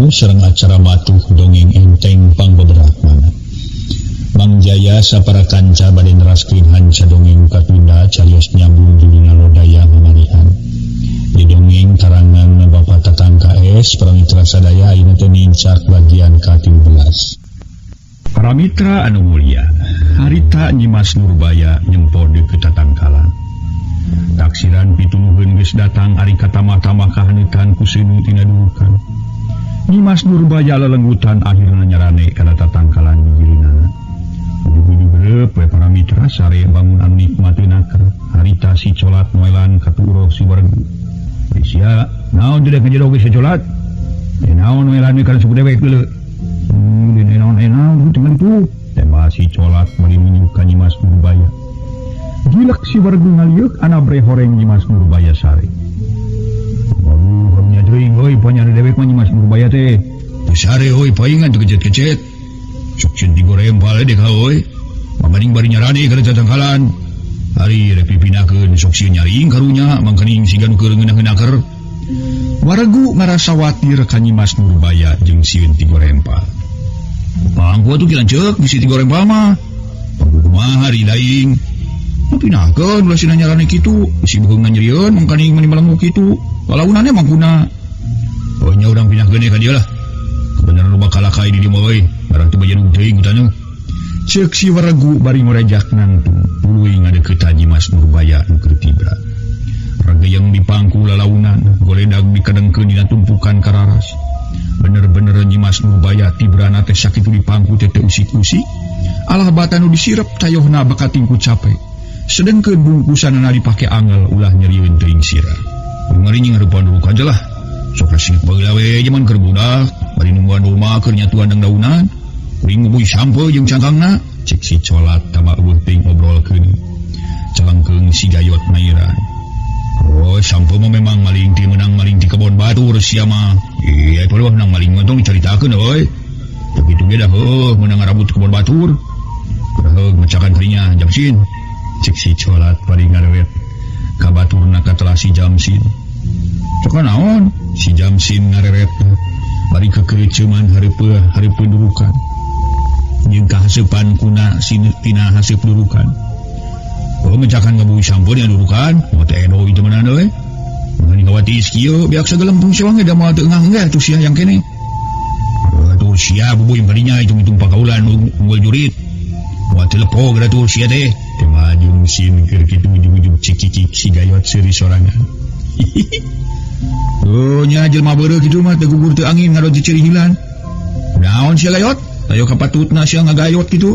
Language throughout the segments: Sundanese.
Anu serang acara matuh dongeng enteng pangbabrakna. Mang Jaya sapara kanca bade neraskeun hanca dongeng katunda carios nyambung dulina lodaya mamarihan. Di dongeng karangan Bapak Tatang KS Pramitra sadaya ayeuna teh nincak bagian ka-13. Para mitra anu mulia, harita Nyimas Nurbaya nyempode ke tatangkalan. Taksiran pitunuhun geus datang ari katamah-tamah kahanetan ku seunu tina dulukan. Nyimas Nurbaya lelenggutan akhirna nyarane kana tatangkalan gigirinana. Buru-buru beureup we para mitra sare bangunan nikmateunaker harita si colat moelan katuroh si wargu. Sia naon teu ngajero geus colat? Naon moelan kana suku dewek geuleuh. Naon tinggal itu tema si colat bari nunjuk ka Nyimas Nurbaya. Gilak si wargu ngaliuk anabre horeng Nyimas Nurbaya sare. Waduh, hamnya jeuing euy panyana dewek mah Nyimas Nurbaya teh. Sare euy paingan teu kecet-kecet. Sok cen digoreng pale deh ka euy. Mangkaning bari nyarane kana tatangkalan. Hari rek pipinakeun sok sieun nyaring karunya mangkaning siga nu keur ngeunah-ngeunaker. Wargu ngarasa watir ka Nyimas Nurbaya jeung sieun ti gorempal. Pangku atuh kilancek bisi ti gorempal mah. Kumaha hari laing. Pipinakeun ulah sina nyarane kitu, bisi beheungna nyerieun mangkaning mani malengu kitu. Kalaunane mangkuna. Oh nya urang pinahkeun ka dieu lah. Kebenaran loba kalakai di dieu mah euy. Barang teu bajan teuing utana. Ceuk si wargu bari ngorejak nangtung tuluy ngadeukeut ka Nyimas Nurbaya nu keur tibra. Raga yang dipangku lalaunan goledag dikadengkeun dina tumpukan kararas. Bener-bener Nyimas Nurbaya tibrana teh sakitu dipangku teh teu usik-usik. Alah bata nu disirep tayohna bakating ku capek. Sedengkeun bungkusanna dipake angel ulah nyerieun teuing sirah. Ngeuring ngeurepan dulu aja lah. Sok resik baheula we jaman keur budak, bari nungguan rumah keur nyatuan dang daunan. Kuring ngubuy sampo jeung cangkangna, cek si colat tama eueuh teuing ngobrolkeun. Calangkeung si gayot nairan. Oh, sampo mah memang maling ti menang maling ti kebon batur sia mah. Iya, peulah nang maling ngontong dicaritakeun euy. Begitu ge dah heuh menang ngarabut kebon batur. Kudaheug mecakan karinya Jamsin. Cek si colat bari ngarewet ka baturna ka telah si Jamsin. Sok naon? Si Jamsin ngareret bari kekereuceuman hareupeun durukan. Jeung kahaseupan kuna tina haseup durukan. Oh mecakan ngabuy sampun ya durukan, mote edo itu meunana we. Mangani kawatis kieu biak sagelempung sawange da moal teu ngangge atuh sia yang kene. Atuh sia bubuy kadinya hitung-hitung pakaulan unggul jurit. Moal teu lepog da tuh sia teh. Teu majung sin keur kitu ujug-ujug cicicik si gayot seuri sorangan. Oh nya jelema beureuh kitu mah teu gugur teu angin ngadon ciri hilan. Naon sia gayot? Tayo kapatutna sia ngagayot kitu.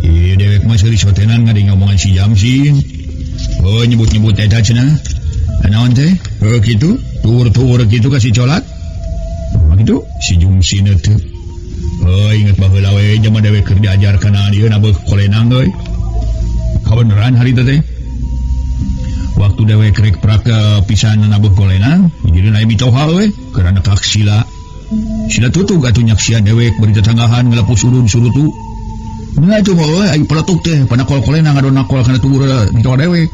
Ieu dewek mah seuri sotenan ngadi ngomongan si Jamsin. Oh nyebut-nyebut eta cenah. Naon teh? Oh kitu, tur-tur kitu ka si colat. Mah kitu si Jamsin teh. Oh inget baheula we jaman dewek keur diajarkeun dieu na beuh kolenang euy. Kabeneran hari teh. Waktu dewek rek prak pisan nabuh kolenang, jadi aya mitohal we, keur nekak sila. Sila tutug atuh nyak sia dewek bari tetanggahan ngelapus urun surutu. Nah itu mah we aya peletuk teh panakol kolenang ngadon nakol kana tubuh mitoh dewek.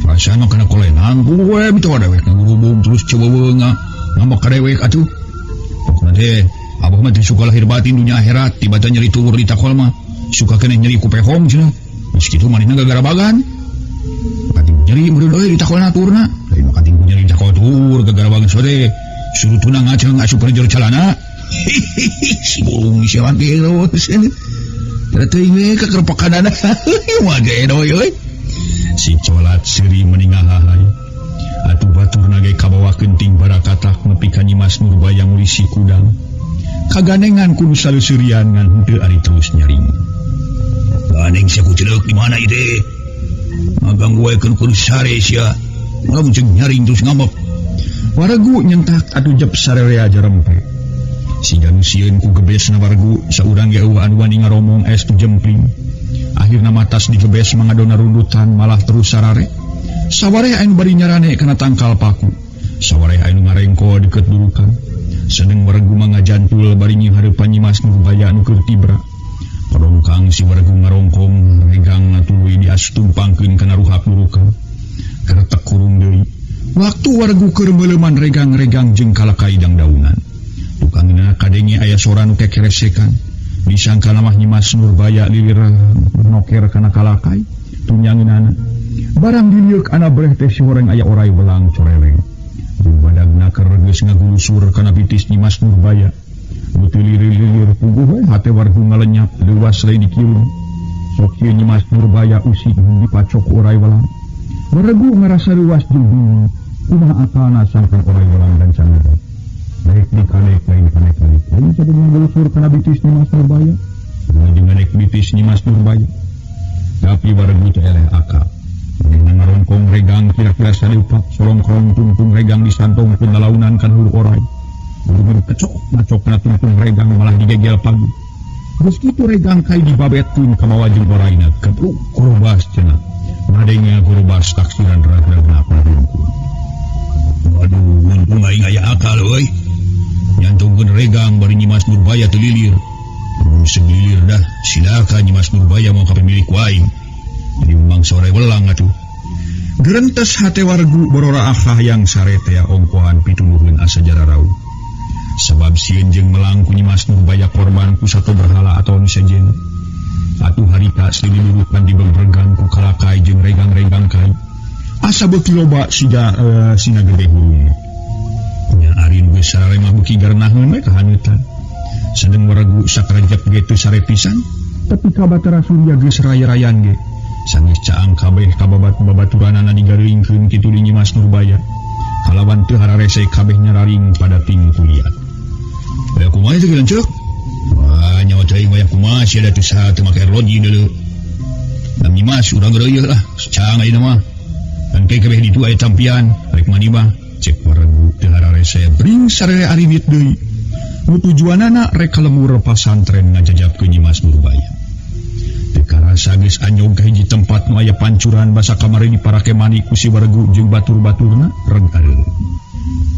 Rasana kana kolenang we mitoh dewek ngurubung terus ceuweung ngambek ka dewek atuh. Pokona teh abah mah teh suka lahir batin dunia akhirat tibatan nyeri tuwur di takol mah suka keneh nyeri ku pehong cenah. Geus kitu manehna gagarabagan. Nyeri meureun euy di takol naturna. Lain mah kating nyeri di takol tur gagarabagan sore. Surutuna ngaceng asup ka jero calana. Si burung sia mati terus. Tara teuing we ka kerepakanana. Mah ge euy. Si colat seuri meningah hahay. Atuh baturna ge kabawakeun ting barakatak nepi ka Nyimas Nurbaya ngulisi kudang. Kaganengan kudu saluseurian ngan henteu ari terus nyaring. Ganeng sia ku ceuleuh di mana ieu teh? Ngagangguekeun kudu sare sia. Malah muncung nyaring terus ngambek. Wargu nyentak atuh jep sarerea jarempe. Si janusieun ku gebesna wargu saurang ge eueuh anu wani ngaromong es tu jempling. Akhirna matas digebes mangadona rundutan malah terus sarare. Sawareh anu bari nyarane kana tangkal paku. Sawareh anu ngarengko deukeut durukan. Sedeng wargu mangajantul bari nyi hareupan Nyimas Nurbaya anu keur tibra. Padongkang si wargu ngarongkong regang tuluy diastumpangkeun kana ruhap durukan. Karetek kurung deui. Waktu wargu keur meuleuman regang-regang jeung kalakai dang daunan. Tukangna kadenge aya sora nu kekeresekan. Disangka lamah Nyimas Nurbaya lilir noker kana kalakai. Tunyanginana. Barang diliuk ana breh teh si horeng aya orai belang coreleng. Jeung badagna keur geus ngagulusur kana bitis Nyimas Nurbaya. Beulilir-lilir puguh we hate wargu ngalenyap leuwas lain dikieu. Sok ieu Nyimas Nurbaya usik dipacok orai belang. Wargu ngarasa leuwas jeung bingung. Kumaha akalna sangkan orai belang dan canada. Baik dikanek lain kanek lain sabun ngagulusur kana bitis Nyimas Nurbaya. Jeung nganek bitis Nyimas Nurbaya. Tapi wargu teh eleh akal. Dengan ngarongkong regang kira-kira sadiupak solongkrong tungtung regang disantong ku nalaunan kan hulu orai. Buru-buru kecok macok na tungtung regang malah digegel pagi. Terus kitu regang kai dibabetkeun ka bawah jeung oraina kepluk kurubas cenah. Ngadenge kurubas taksiran rag-ragna padungkul. Waduh, untung aing aya akal euy. Nyantungkeun regang bari Nyimas Nurbaya teu lilir. Segilir dah silakan Nyimas Nurbaya mau ka pemilik ku aing. Jadi memang sore welang atuh. Gerentes hate wargu borora akah yang sarete ya ongkohan pitunuhkeun asa jararau. Sebab sieun jeung melang ku Nyimas Nurbaya korban ku sato berhala atau nu sejen. Atuh harita sililirukan di bebergang ku kalakai jeung regang-regang kai. Asa beuki loba sina gede hurung. Nya arin geus sarare mah beuki garnaheun we kahaneutan. Sedeng wargu sakrajap ge teu sare pisan, tapi kabatara surya geus raya-rayan ge. Sanggeus caang kabeh kababat-babaturanana digareungkeun kitu di Nyimas Nurbaya. Kalawan teu hararese kabeh nyararing pada ting kuliah. Aya kumaha teh lanceuk? Wah, nyawa teuing aya kumaha sia da teu saha teu make roji deuleu. Nam Nyimas urang geureuh lah, caang ayeuna mah. Dan ke kabeh ditu aya tampian, rek mani mah cek waregu teu hararese bring sarere arimit deui. Nu tujuanana rek kalemur pasantren ngajajabkeun Nyimas Nurbaya. Karasa geus anyog ka hiji tempat nu aya pancuran basa kamari diparake mani ku si waregu jeung batur-baturna reg areu.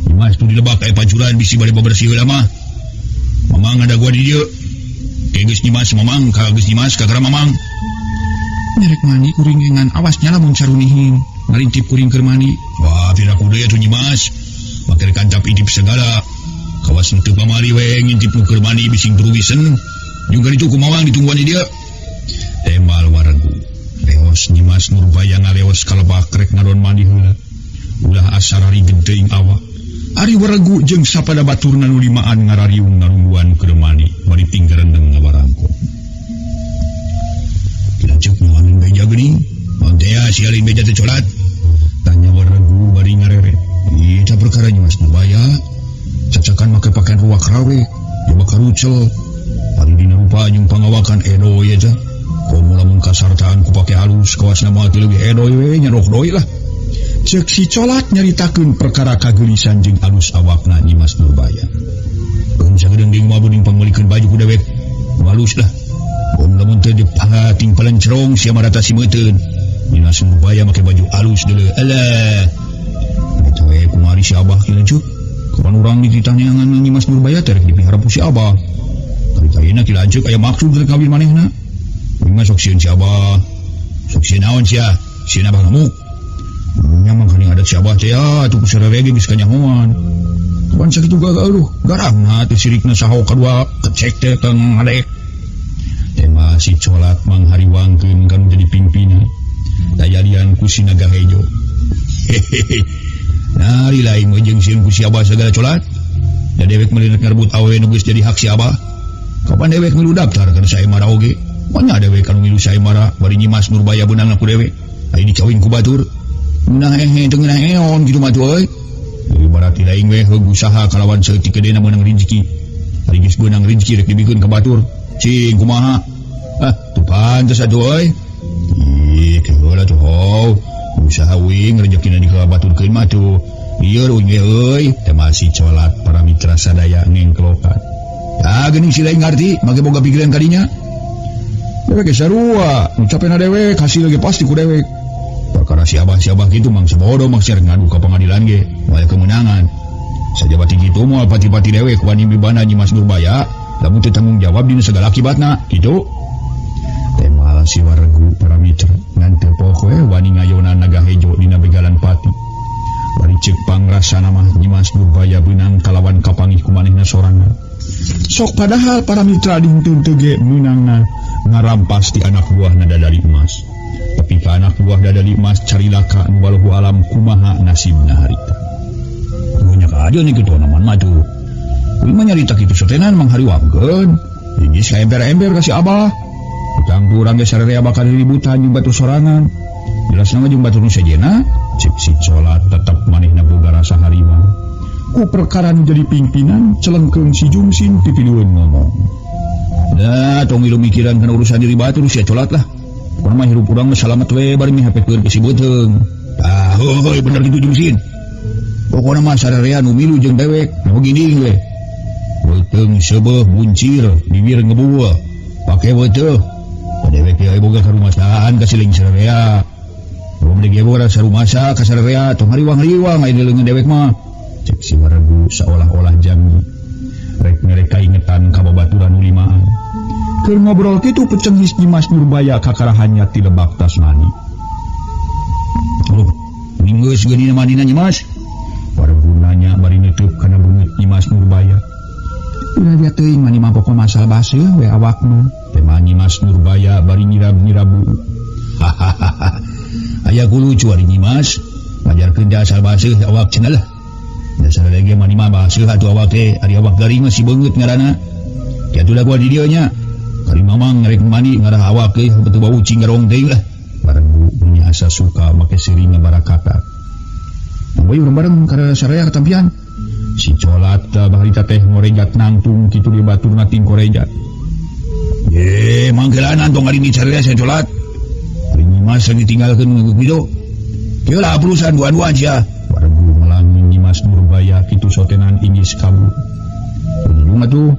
Nyimas tu dilebak aya pancuran bisi bade babersih heula mah. Mamang ada gua di dieu. Ke geus Nyimas mamang ka geus Nyimas ka gara mamang. Nyerek mani kuring ngan awasnya lamun carunihin. Ngarintip kuring keur mani. Wah, pira kudu atuh Nyimas. Make kancap idip segala. Kawas teu pamari we ngintip keur mani bising turuwisen. Juga ditu kumawang ditungguan di dieu. Tembal waregu leos Nyimas Nurbaya ngaleos kalebak rek ngadon mandi heula. Ulah asarari genteuing awak. Ari waregu jeung sapada baturna nu limaan ngarariung ngarungguan keur mandi bari tinggarendeng ngabarangko. Kilanceuk nu anu beja geuning, mun teh sia lain beja teh colat. Tanya waregu bari ngarere. Eta perkara Nyimas Nurbaya. Cacakan make pakaian ruwak rawe, jeung bakarucel. Ari dina rupa jeung pangawakan edo ieu teh. Komo lamun kasartaan ku pake halus kawasna mah teu leuwih edoy we nyaroh doy lah. Ceuk si colat nyaritakeun perkara kageulisan jeung alus awakna Nyimas Nurbaya. Keun sagedeung mah beuning pangmelikeun baju ku dewek. Halus lah. Lamun teu dipating palencerong sia marata simeuteun. Nyimas Nurbaya make baju alus deuleu. Alah. Eta we kumari si Abah kieu lanceuk. Kapan urang dititanyangan Nyimas Nurbaya teh rek dipihara ku si Abah. Karita ayeuna kieu lanceuk aya maksud rek kawin manehna. Ima sok sieun si Abah. Sok sieun naon sia? Sieun Abah ngamuk. Nyamang kaning adat si Abah teh ya atuh sararege geus kanyahoan. Kapan sakitu gagaruh garangna teh sirikna saho kadua kecek teh kang ngadek. Tema si colat manghariwangkeun kanu jadi pingpina. Dayalian ku si naga hejo. Hehehe. Nari lain mah jeung sieun ku si Abah sagala colat. Da dewek meuleunat ngarebut awewe nu geus jadi hak si Abah. Kapan dewek milu daftar kana saemara oge? Manya dewe kanu milu saemara bari Nyimas Nurbaya beunangna ku dewe. Ari dicawin ku batur. Meunah teu ngeunah eon kitu mah tuh euy. Deui barati laing we heug usaha kalawan saeutik kedena meunang rezeki. Ari geus beunang rezeki rek dibikeun ka batur. Cing kumaha? Teu pantes atuh euy. Ih, keula tuh how. Usaha wing rezekina dikabaturkeun mah tuh. Ieu we euy, teh masih colat para mitra sadaya ngengklokan. Ya geuning si lain ngarti, make boga pikiran kadinya. Dewek sarua, ngucapena dewek hasil ge pasti ku dewek. Perkara si Abah kitu mang sabodo mang sare ngadu ka pangadilan ge, moal kemenangan. Sajabat kitu moal pati-pati dewek wani mibana Nyimas Nurbaya, lamun teu tanggung jawab dina segala akibatna, kitu. Temal si waregu para mitra ngan teu poe wani ngayona naga hejo dina begalan pati. bari cek pangrasana mah Nyimas Nurbaya beunang kalawan kapangih ku manehna sorangan. Sok padahal para mitra dihenteu teu ge meunangna ngarampas ti anak buahna Dadali Emas. Tapi ka anak buah Dadali Emas carilaka anu wallahu alam kumaha nasibna harita. Nya ka aja nih kitu naman mah tuh. Kuwi mah nyarita kitu sotenan mang hariwangkeun. Geus ka ember-ember kasih Abah. Utang urang ge sararea bakal ributan jeung batur sorangan. Jelasna jeung batur nu sejenna, cek si Colat tetep manehna boga rasa hariwang. Ku perkara nu jadi pimpinan celengkeun si Jungsin ti pilueun ngomong. Da tong milu mikiran kana urusan diri batur si Colat lah. Urang mah hirup urang mah salamet we bari mihapekeun ka si Beuteung. Tah heuh bener kitu Jungsin. Pokona mah sararea nu milu jeung dewek nu gini we. Beuteung seubeuh buncir bibir ngebueuh. Pake beuteung. Dewek ieu boga karumasahan ka siling sararea. Belum lagi boga sarumasa ka sararea tong hariwang-hariwang aya leungeun dewek mah. Cek si Waregu seolah-olah janji. Rek mereka ingetan ka babaturan ulimaan. Keur ngobrol kitu pecenghis Nyimas Nurbaya kakarahannya ti lebak tasmani. Ning geus geunina manina Nyimas. Waregu nanya bari neuteuk kana beungeut Nyimas Nurbaya. Ulah dia teuing mani mah pokok masalah baseuh we awakna. Tema Nyimas Nurbaya bari nyirab-nyirabu. Hahaha. Aya lucu ari Nyimas. Ngajarkeun da asal baseuh awak cenah lah. Dasar lagi mani mah baseuh atuh awak teh ari awak garing masih beungeut ngaranna. Kiatu da gua di dieu nya. Kari mamang ngarek mani ngarah awak teh betul bau ucing garong teh lah. Waregu punya asa suka make sering ngabarakata. Boy urang-bareng kana saraya katampian. Si Colat baharita teh ngorejat nangtung kitu di baturna ting korejat. Ye, mangkelanan tong ari di saraya si Colat. Ari Nyimas ditinggalkeun kitu. Kieu lah perusahaan dua-dua aja. Waregu melangi Nyimas Nurbaya kitu sotenan ingis kabur. Ujung atuh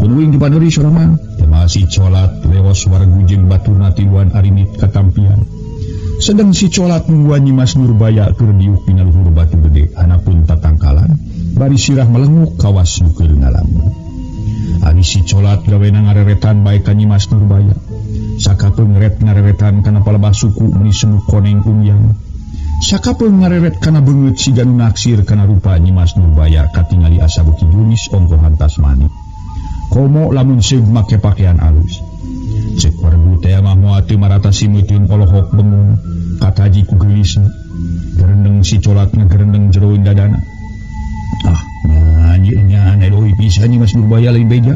kuduing di paneri sorangan. Tema si Colat leos waregu jeung baturna tiluan arimit katampian. Sedang si Colat nungguan Nyimas Nurbaya keur diuk pina luhur batu gede hanapun tatangkalan. Bari sirah melenguk kawas nu keur ngalamun. Ari si Colat gawena ngareretan bae ka Nyimas Nurbaya. Sakapeung ngeret ngareretan kana palebah suku meuni semu koneng umyang. Sakapeung ngareret kana beungeut siga nu naksir kana rupa Nyimas Nurbaya katingali asa beuki junis ongkohan tasmani. Komo lamun seug make pakean alus. Cek waregu teh mah moal teu marata simeuteun olohok bengung kataji ku geulisna. Gerendeng si Colat ngagerendeng jero dadana. Ah, nyanyi nedoi pisan Nyimas Nurbaya lain beja.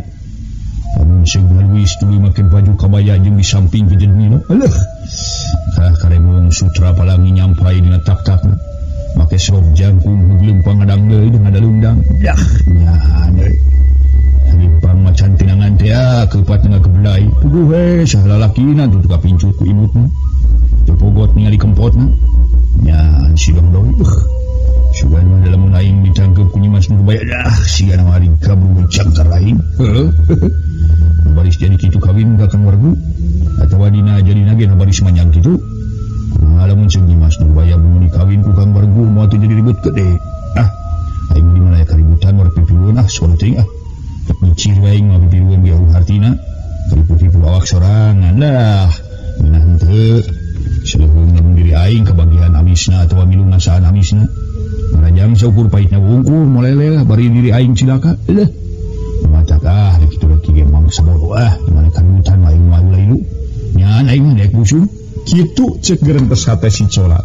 Lamun seug ngaluis tuluy make baju kabaya jeung di samping ke jenina. Aleuh. Karemong sutra palangi nyampai dina tak-takna. Make srok jangkung leumpang ngadang deui dengan dalundang. Dah, nyanyi. Limpang macan tinangan teh keupat ngagebelai. Puguh we sah lalakina tuh kapincut ku imutna. Teu pogot ningali kempotna. Nya sidong doi. Sugan mah dalam aing ditangkep ku Nyimas Nurbaya dah siga mah ari kabur cangkar lain. Heuh. Baris jadi kitu kawin ka Kang Waregu atawa dina jadi nage baris manyang kitu. Lamun ceung Nyimas Nurbaya mun dikawin ku Kang Waregu moal teu jadi ribut gede. Ah, aing di mana ya kaributan war pipilueun soal teuing ah. Nyicir wae ngabibirueun ge hartina. Karipu-ripu awak sorangan lah. Meunah henteu seleuheung lamun diri aing kebagian amisna atawa milu ngasaan amisna. Marajang saukur pahitna wungkul molele lah bari diri aing cilaka. Leuh. Matak kitu lagi ge mang sabodo dimana kanutan aing mah lailu. Nyan aing dek busung. Kitu cek gerentes hate si Colat.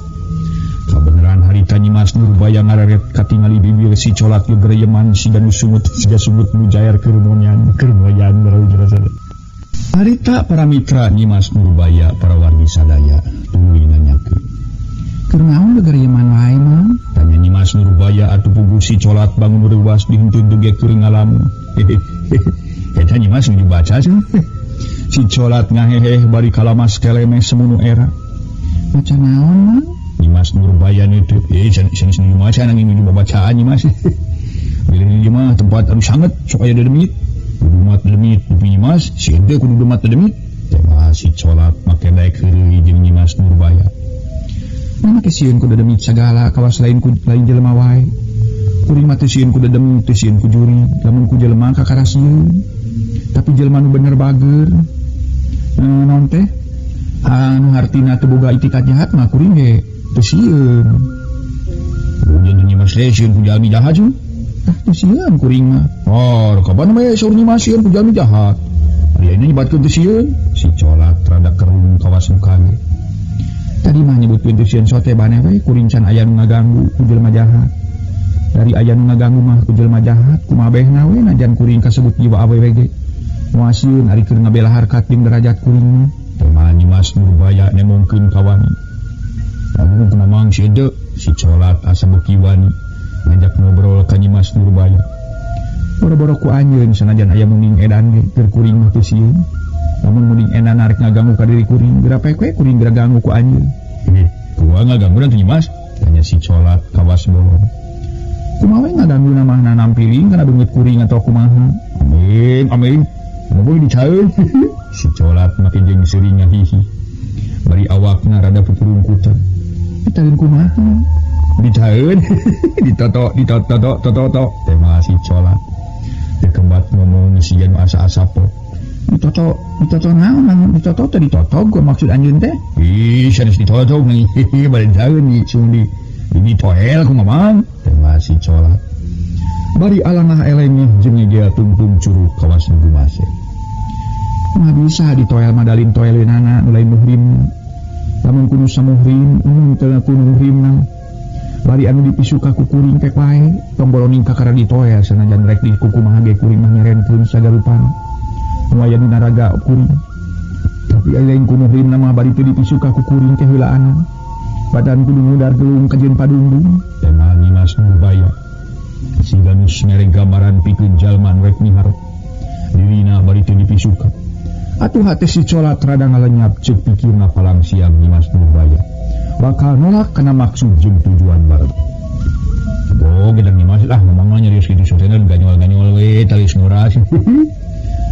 Kabeneran harita Nyimas Nurbaya ngareret katingali bibir si Colat ge gereyeman siga nu sumut nu jaer keur moyan rasana. Harita para mitra Nyimas Nurbaya para wargi sadaya tuluy nanyakeun. Keur naon gereyeman wae Mang? Tanya Nyimas Nurbaya atuh puguh si Colat bangun reuwas dihenteu ge keur ngalamun. Eta Nyimas nu dibaca cenah. Si Colat ngaheheh bari kalamas keleme semunu era. Maca naon Mang? Nyimas Nurbaya neuteut. Sanes nu maca nanging nu babacaan Nyimas. Bila mah tempat anu sanget sok aya dedemit. Kudu mat dedemit dupi Nyimas, si henteu kudu mat dedemit. Tema si Colat make daek heureuy jeung Nyimas Nurbaya. Mana kesieun ku dedemit sagala kawas lain ku lain jelema wae. Kuring mah teu sieun ku dedemit, teu sieun ku juri, lamun ku jelema kakarasieun. Tapi jelema nu bener bager. Naon teh? Anu hartina teu boga itikat jahat mah kuring ge teu sieun. Mun sieun ku jalmi jahat sih. Tah sieun kuring mah. Oh, kapan mah saur Nyimas sieun ku jalmi jahat. Ari ayeuna nyebatkeun teu sieun. Si Colat rada kerung kawas mukana. Tadi mah nyebutkeun teu sieun sote bane we kuring can aya nu ngaganggu ku jelema jahat. Dari aya nu ngaganggu mah ku jelema jahat kumaha baehna we najan kuring kasebut jiwa awewe ge. Moal sieun ari keur ngabela harkat jeung derajat kuring. Teu mah Nyimas Nurbaya nemongkeun ka wani. Namun kumamang si Ede, si Colat asa beuki wani ngajak ngobrol ka Nyimas Nurbaya. Boro-boro ku anjeun sanajan aya muning edan ge keur kuring mah teu sieun. Lamun muning edan narek ngaganggu ka diri kuring, geura we kuring geura ganggu ku anjeun. Kumaha ngaganggu teh Nyimas? Tanya si Colat kawas bolong. Kumaha we ngaganggu namahna nampiling kana beungeut kuring atawa kumaha? Amin. Mobil dicaeun. Si Colat make jeung seuring ngahihi. Bari awakna rada pupurungkutan. Ditaeun kumaha? Dicaeun. Ditoto. Tema si Colat. Dikembat ngomong sieun asa-asa po. Ditoto naon? Ditoto teh ditoto gua maksud anjeun teh. Ih, sanes ditoto nih. Bari dicaeun nih cung di toel ku mamang. Tema si Colat. Bari alangah elengnya jeung ngegea tungtung curug kawas Gumase. Nggak bisa ditoel madalin toeleunana nu lain muhrim. Lamun kudu samuhrim, umum teu kudu muhrimna. Bari anu dipisu ka kuring teh wae, tomboloning kakara ditoel sanajan rek di kukumaha ge kuring mah nyerenkeun sagarupan. Nu aya dina raga kuring. Tapi aya lain kudu muhrimna mah bari teu dipisu ka kuring teh heulaanan. Badan kudu mudar gelung kajeun padundung. Tema Nyimas Nurbaya. Si Ganus ngereng gambaran pikeun jalma rek miharep. Dirina bari teu dipisukan. Atuh hate si Colat rada ngalenyap ceuk pikirna palang siang Nyimas Nurbaya. Bakal nolak kana maksud jeung tujuan bareng. Oh, gedang Nyimas lah mamang nyarios kitu sotena ganyol-ganyol we talis nguras.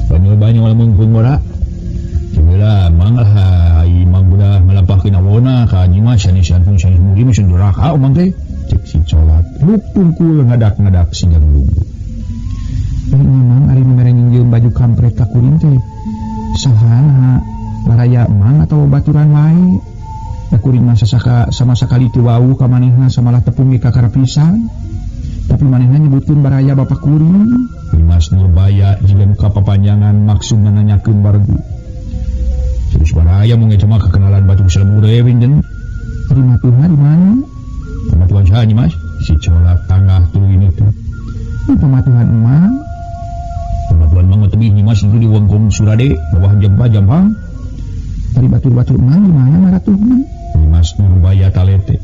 Ganyol-ganyol mungkun mora. Ceula manglah imang budak ngalampahkeun awona ka Nyimas sanisan pun sanes mugi misen duraka omong teh. Cek si Colat luk tungkul ngadak-ngadak singan lunggu. Memang ari mereng nginjeun baju kampret ka kuring teh. Saha laraya emang atau baturan wae. Da kuring mah sama sakali teu wau ka manehna samalah tepung ge kakara pisan. Tapi manehna nyebutkeun baraya bapak kuring. Nyimas Nurbaya jiga ka papanjangan maksudna nanyakeun bargu. Terus baraya mun eta mah kekenalan batu selebure winjen. Ari matuhna di mana? Pamatuhan saha Nyimas? Si Colat tangah tuluy itu. Pamatuhan emang. Pematuan mang tebih Nyimas itu di Wengkong Surade bawah Jampang. Tadi batur-batur emang di mana maratuhna? Nyimas Nurbaya talete.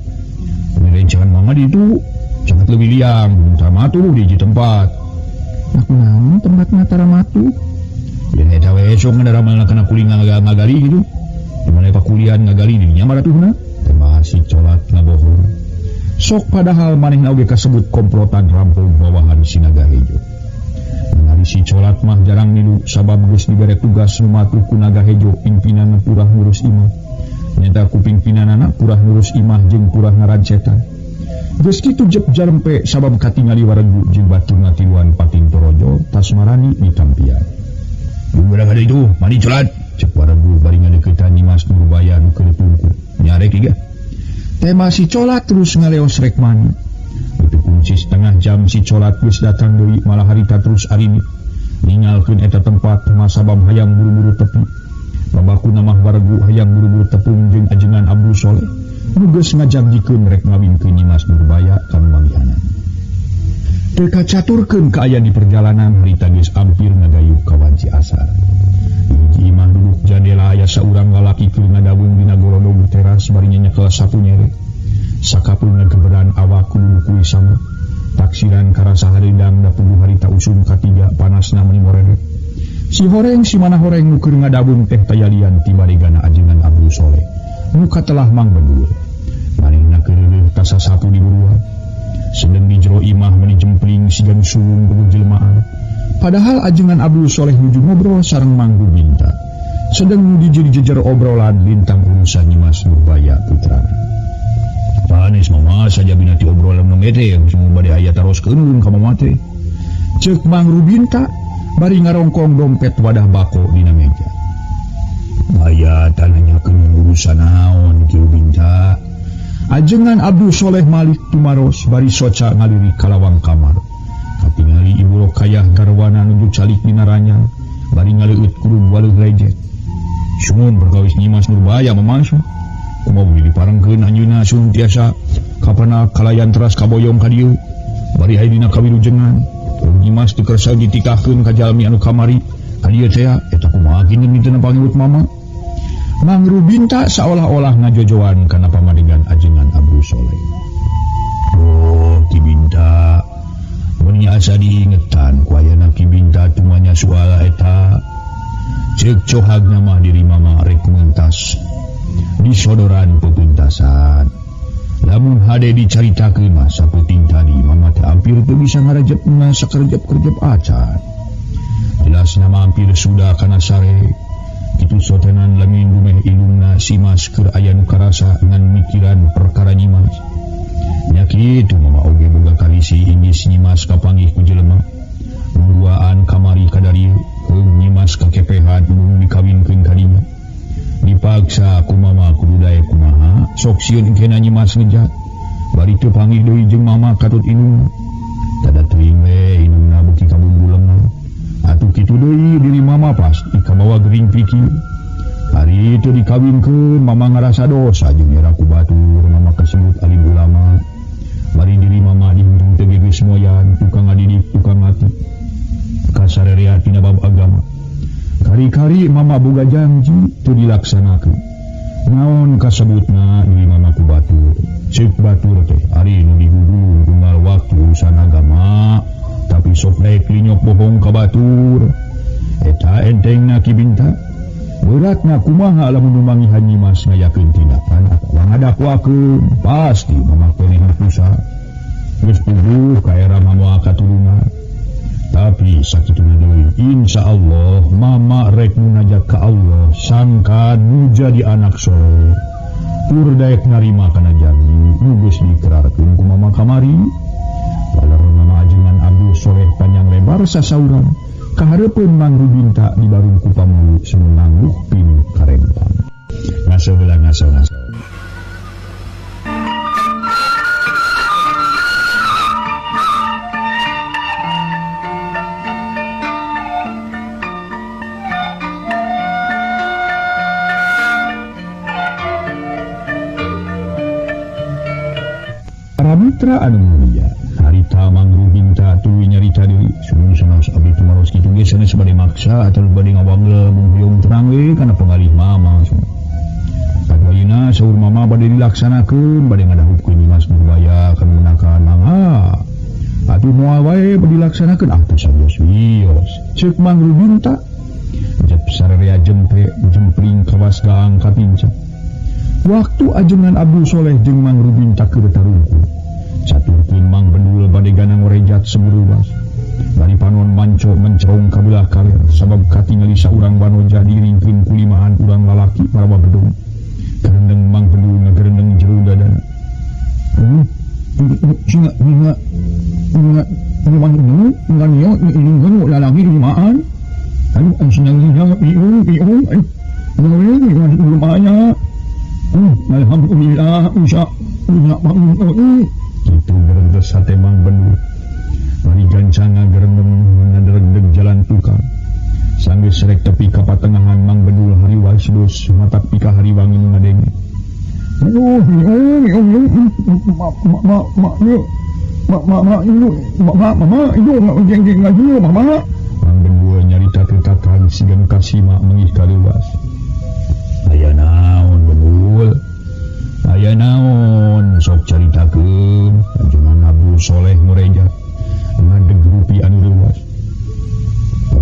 Pemirencangan mama di itu sangat lebih liang, minta matu di tempat. Aku naon tempatna tara matu? Ya eta we sok ngadaramana kana kuling ngagali gitu. Di mana pakulian ngagali dinya maratuhna? Tema si Colat ngabohong. Sok padahal manehna oge kasebut komplotan rampung bawahan Sinaga Hejo. Menari si Colat mah jarang milu sabab geus dibere tugas numatuh ku Naga Hejo pimpinanna purah ngurus imah. Nyata ku pimpinanana purah ngurus imah jeung purah ngarancetan. Geus kitu jep jarempe sabab katingali waregu jeung baturna tiluan Pating Torojo tasmarani ditampian. Gumura kada itu, mani Colat, cek waregu bari ngadeuketan Nyimas Nurbaya nu keur tungku. Nyarek iga. Tema si Colat terus ngaleos rek mani. Itu kunci setengah jam si Colat geus datang deui malah harita terus arini. Ninggalkeun eta tempat masabab hayang buru-buru tepi. Babakuna mah waregu hayang buru-buru tepung jeung ajengan Abdul Soleh. Nu geus ngajagikeun rek ngawinkeun Nyimas Nurbaya ka manggihanan. Teu kacaturkeun kaayaan di perjalanan harita geus ampir ngagayuh ka wanci asar. Hiji imah duduk jandela aya saurang lalaki keur ngadawung dina gorodog teras bari nyekel sapu nyere. Sakapeung keberan awak kudu kuy sama. Taksiran karasa hareudang da puguh harita usum katiga panasna meuni moreret. Si horeng si mana horeng nu keur ngadawung teh tayalian tiba digana ajengan Abdul Soleh. Nu katelah mang bendul. Manehna keur leuh tasa sapu di buruan. Sedeng di jero imah meuni jempling sigan sulung kudu jelmaan. Padahal ajengan Abdul Soleh nuju ngobrol sareng Mang Rubinta. Sedang di jejer obrolan lintang urusan Nyimas Nurbaya putrana. Panis mama saja binati obrolan memete yang semua bade aya taroskeun ka mama teh. Ceuk Mang Rubinta bari ngarongkong dompet wadah bako dina meja. Aya tananyakeun urusan naon Ki Rubinta? Ajengan Abdul Soleh Malik tumaros bari soca ngaliri kalawang kamar. Katingali Ibu Rokayah garwana nuju calik dina ranjang bari ngaleueut kurung waleuh rejet. Sumun bergawis Nyimas Nurbaya mamasu. Kumaha diparengkeun anjeunna sun tiasa kapana kalayan teras kaboyong ka dieu. Bari aya dina kawilujengan. Nyimas teu kersa ditikahkeun ka jalmi anu kamari. Ka dieu teh eta kumaha kieu minteun pangiwut mama. Mang Rubinta seolah-olah ngajojoan kana pamadegan ajengan Abdul Soleh. Oh, Ki Binta. Mun asa diingetan ku ayana Ki Binta tumanya soal eta. Ceuk cohagna mah diri mama rek mentas di sodoran pepuntasan. Lamun hade dicaritakeun mah saputing tadi mama teh hampir teu bisa ngarejepna sakerjep-kerjep acan. Jelasna mah hampir sudah kana sare. Itu sotenan lamin dumeh ilungna si Mas keur aya nu karasa ngan mikiran perkara Nyimas. Nya kitu mama oge boga kalisi inggis Nyimas kapanggih ku jelema. Nuduaan kamari ka darieu heung Nyimas kakepehan ulung dikawinkeun ka dinya. Dipaksa ku mama kudu daek kumaha sok sieun engkena Nyimas ngejat. Bari teu panggih deui jeung mama katut inungna. Tada teuing we inungna beuki kabumbu lengan. Atuh kitu deui diri mama pasti kabawa gering pikir. Hari itu dikawinkeun mama ngarasa dosa jeung era ku batur mama kesebut alim ulama. Bari diri mama diuntung teu geus moyan tukang ngadidik tukang ngati. Kasarerea tina bab agama. Kari-kari mama boga janji teu dilaksanakeun. Naon kasebutna diri mama ku batur. Ceuk batur teh ari nu dihudulung tunggal waktu urusan agama. Tapi sok daek linyok bohong ka batur. Eta entengna Ki Binta. Beratna kumaha lamun mangihan Nyimas ngayakeun tindakan atawa ngadakwakeun. Pasti mama keneh pusa. Geus tuduh ka era mama katurunan. Tapi sakituna deui insyaallah mama rek munajat ka Allah sangka nu jadi anak soleh. Tur daek narima kana janji nu geus diikrarkeun ku mama kamari. Walau mama ajengan Abdul Soleh panjang lebar sasauran kahareupeun Mang Rubinta di barung ku pamulu semenang lupin karempang. Ngaso heula ngaso. Para mitra anu mulia harita Mang Rubinta tuluy nyarita deui sun sanes abdi tumaros kitu ge sanes bade maksa atawa bade ngawanggel mung terang we kana pengalih mama. Sabayeuna saur mama bade dilaksanakeun bade ngadahupkeun Nyimas Nurbaya kana menakan mangha. Atuh moal wae bade dilaksanakeun atuh sabios-bios. Ceuk Mang Rubinta jep sarerea jempring kawas gaang katinca. Waktu ajengan Abdul Soleh jeung Mang Rubinta keur tarungkul. Caturkeun Mang Bendul bade ganang rejat seburuwas. Bari panon manco mencong ka belah kaler sabab katingali saurang banoja diringkeun ku limahan urang lalaki parawa bedung. Kerendeung Mang Bendul ngagerendeung jero dadana. Singa Mang Bendul nganieu ilingeun lalaki limaan. Anu sinangnya piung nawe lumanya. Alhamdulillah insya Allah. Itu gerendes sate Mang Bendul. Bari gancanga gerendeng ngaderegdeg jalan tukang. Sanggeus rek tepi ka patengahan Mang Bendul hariwang sedus matak pika hariwangi ngadenge. Aduh, mama. Mang Bendul nyarita tetakan sigan kasima mengih kaleuwas. Aya naon Bendul? Aya naon sok caritakeun ajengan Abdul Soleh Mureja ngadeg rupi anu leuwas.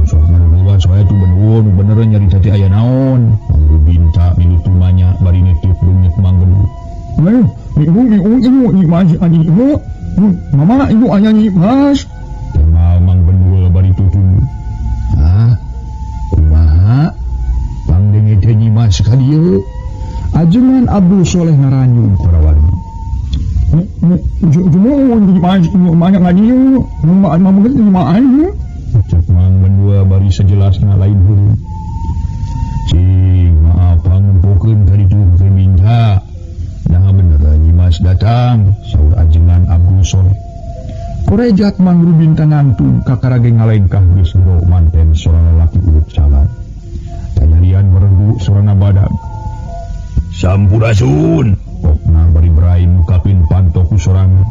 Sok anu leuwas wae tu Bendul bener nyarita teh aya naon? Mang Rubinta milutu manya bari neuteup beungeut Mang Bendul. Ibu Mas ani ibu. Mama ibu aya Mas. Temal Mang Bendul bari tutun. Hah? Kumaha? Pangdenge teh Nyimas ka dieu. Ajengan Abdul Soleh ngaranyu kurawani. Jumun Nyimas banyak ngadieu. Mama geus Nyimas. Cek Mang Bendul bari sejelasna lain heureum. Cing maaf pangempokeun ka ditu keur minta. Nah bener Nyimas Nimas datang saur ajengan Abdul Soleh. Korejat mangru bintang ngantung kakarage ngalaingkah geus ro manten seorang lelaki urut salat. Tanyalian merenggu sorana badag. Sampurasun. Pokna bari Ibrahim ngukapin pantoku sorangan.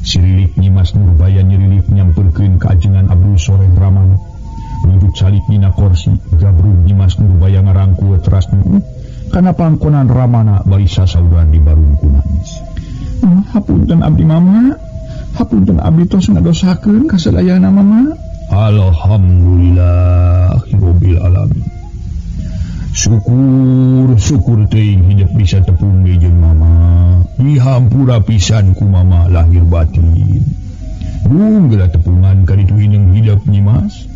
Sirilik Nimas Nurbaya nyirilik nyamperkeun ka ajengan Abdul Soleh Ramana. Nunjuk salik dina kursi, gabrug Nimas Nurbaya ngarangkul teras nu kana pangkonan Ramana bari sasauran di barungku nangis. Hapunten abdi mama, hapunten abdi tos ngadosakeun ka sadayana mama. Alhamdulillahirabbil alamin. Syukur teuing hidup bisa tepung jeung mama. Dihampura pisan ku mama lahir batin. Geula tepungan ka ditu hineung hidup Nimas.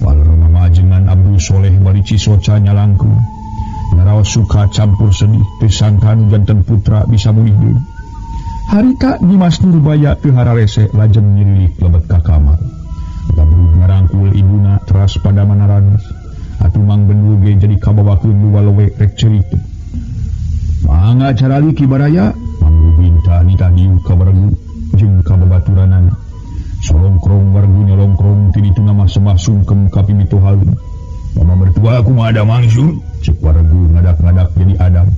Paler mama ajengan Abdul Soleh bari cisoca nyalangkeun. Ngaraos suka campur sedih teu sangka nu janten putra bisa mulih deui. Harita Nimas Nurbaya teu hararese lajeng nyirilik lebet ka kamar. Gabrug ngarangkul ibuna teras pada manaranes. Atuh mang bendul ge jadi kabawakeun nu walewe rek cerita. Mangga carali kibaraya manggu binta nita diu ka baregu jeung ka babaturanana. Solongkrong wargu nyolongkrong ti ditu mah semah sungkem ka pimitu halun. Mama mertua aku mah ada mangsun, cek wargu ngadak-ngadak jadi adam.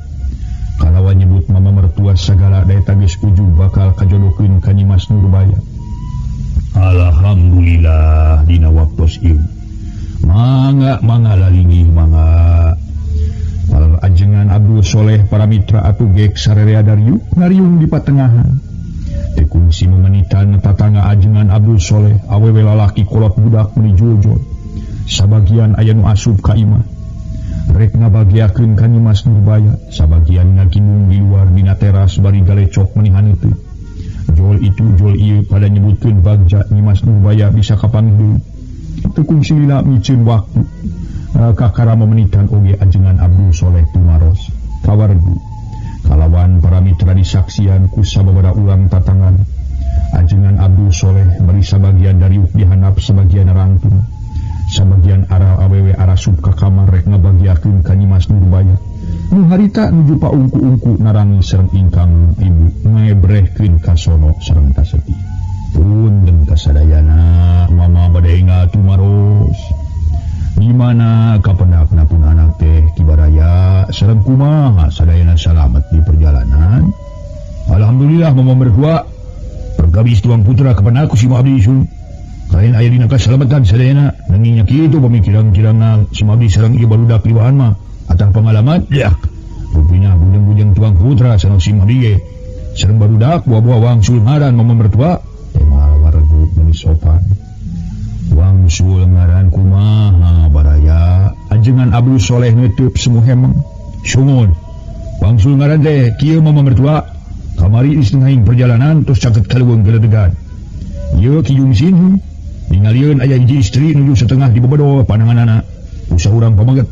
Kalawan nyebut mama mertua sagala daya tagis ujung bakal kajodokeun ka Nimas Nurbaya. Alhamdulillah dina waktos ieu. Mangga lalingi mangga. Paler ajengan Abdul Soleh para mitra atuh gek sarerea dariu ngariung di patengahan. Tekungsi memenitan tatangga ajengan Abdul Soleh awewe lalaki kolot budak menijul-jul. Sabagian aya nu asup ka imah. Rek ngabagiakeun ka Nimas Nurbaya, sabagian ngakinung di luar dina teras bari galecok menihan itu. Jol itu jol ieu pada nyebutkeun bagja Nimas Nurbaya bisa kapanggih deui. Tekungsi lila micin waktu. Kakara memenitan oge ajengan Abdul Soleh tumaros. Kawargu. Kalawan para mitra disaksian ku sababaraha ulang tatangan. Ajengan Abdul Soleh bari sabagian dari dihanap sebagian rangtung. Sabagian arah awewe arasup ka kamar rek ngabagiakeun ka Nimas Nurbaya. Nu harita nuju paungku-ungku narangi sareng ingkang ibu ngebrehkeun ka sono sareng taseti. Punten kasadayana mama bade ngatumaros. Di mana kapenakna pun anak teh kibaraya sareng kumaha sadayana salamet di perjalanan. Alhamdulillah mama mertua pergabis tuang putra kapenaku si Mabdi isu. Kain aya dina kasalamatan sadayana nanginya kitu pamikirang-kirang si Mabdi sareng ieu barudak liwahan mah atang pengalaman yak. Rupina bujang-bujang tuang putra sareng si Mabdi ge sareng barudak buah-buah wangsul ngaran mama mertua. Temal waregu meuni sopan. Wangsul ngaran kumaha baraya ajengan Abdul Soleh nutup semu hemeng. Sungun. Wangsul ngaran teh kieu mama mertua kamari di setengahing perjalanan terus caket kaleuweung geledegan. Ieu Ki Jungsin ningalieun aya hiji istri nuju setengah di bebedo pananganana. Usah urang pamaget.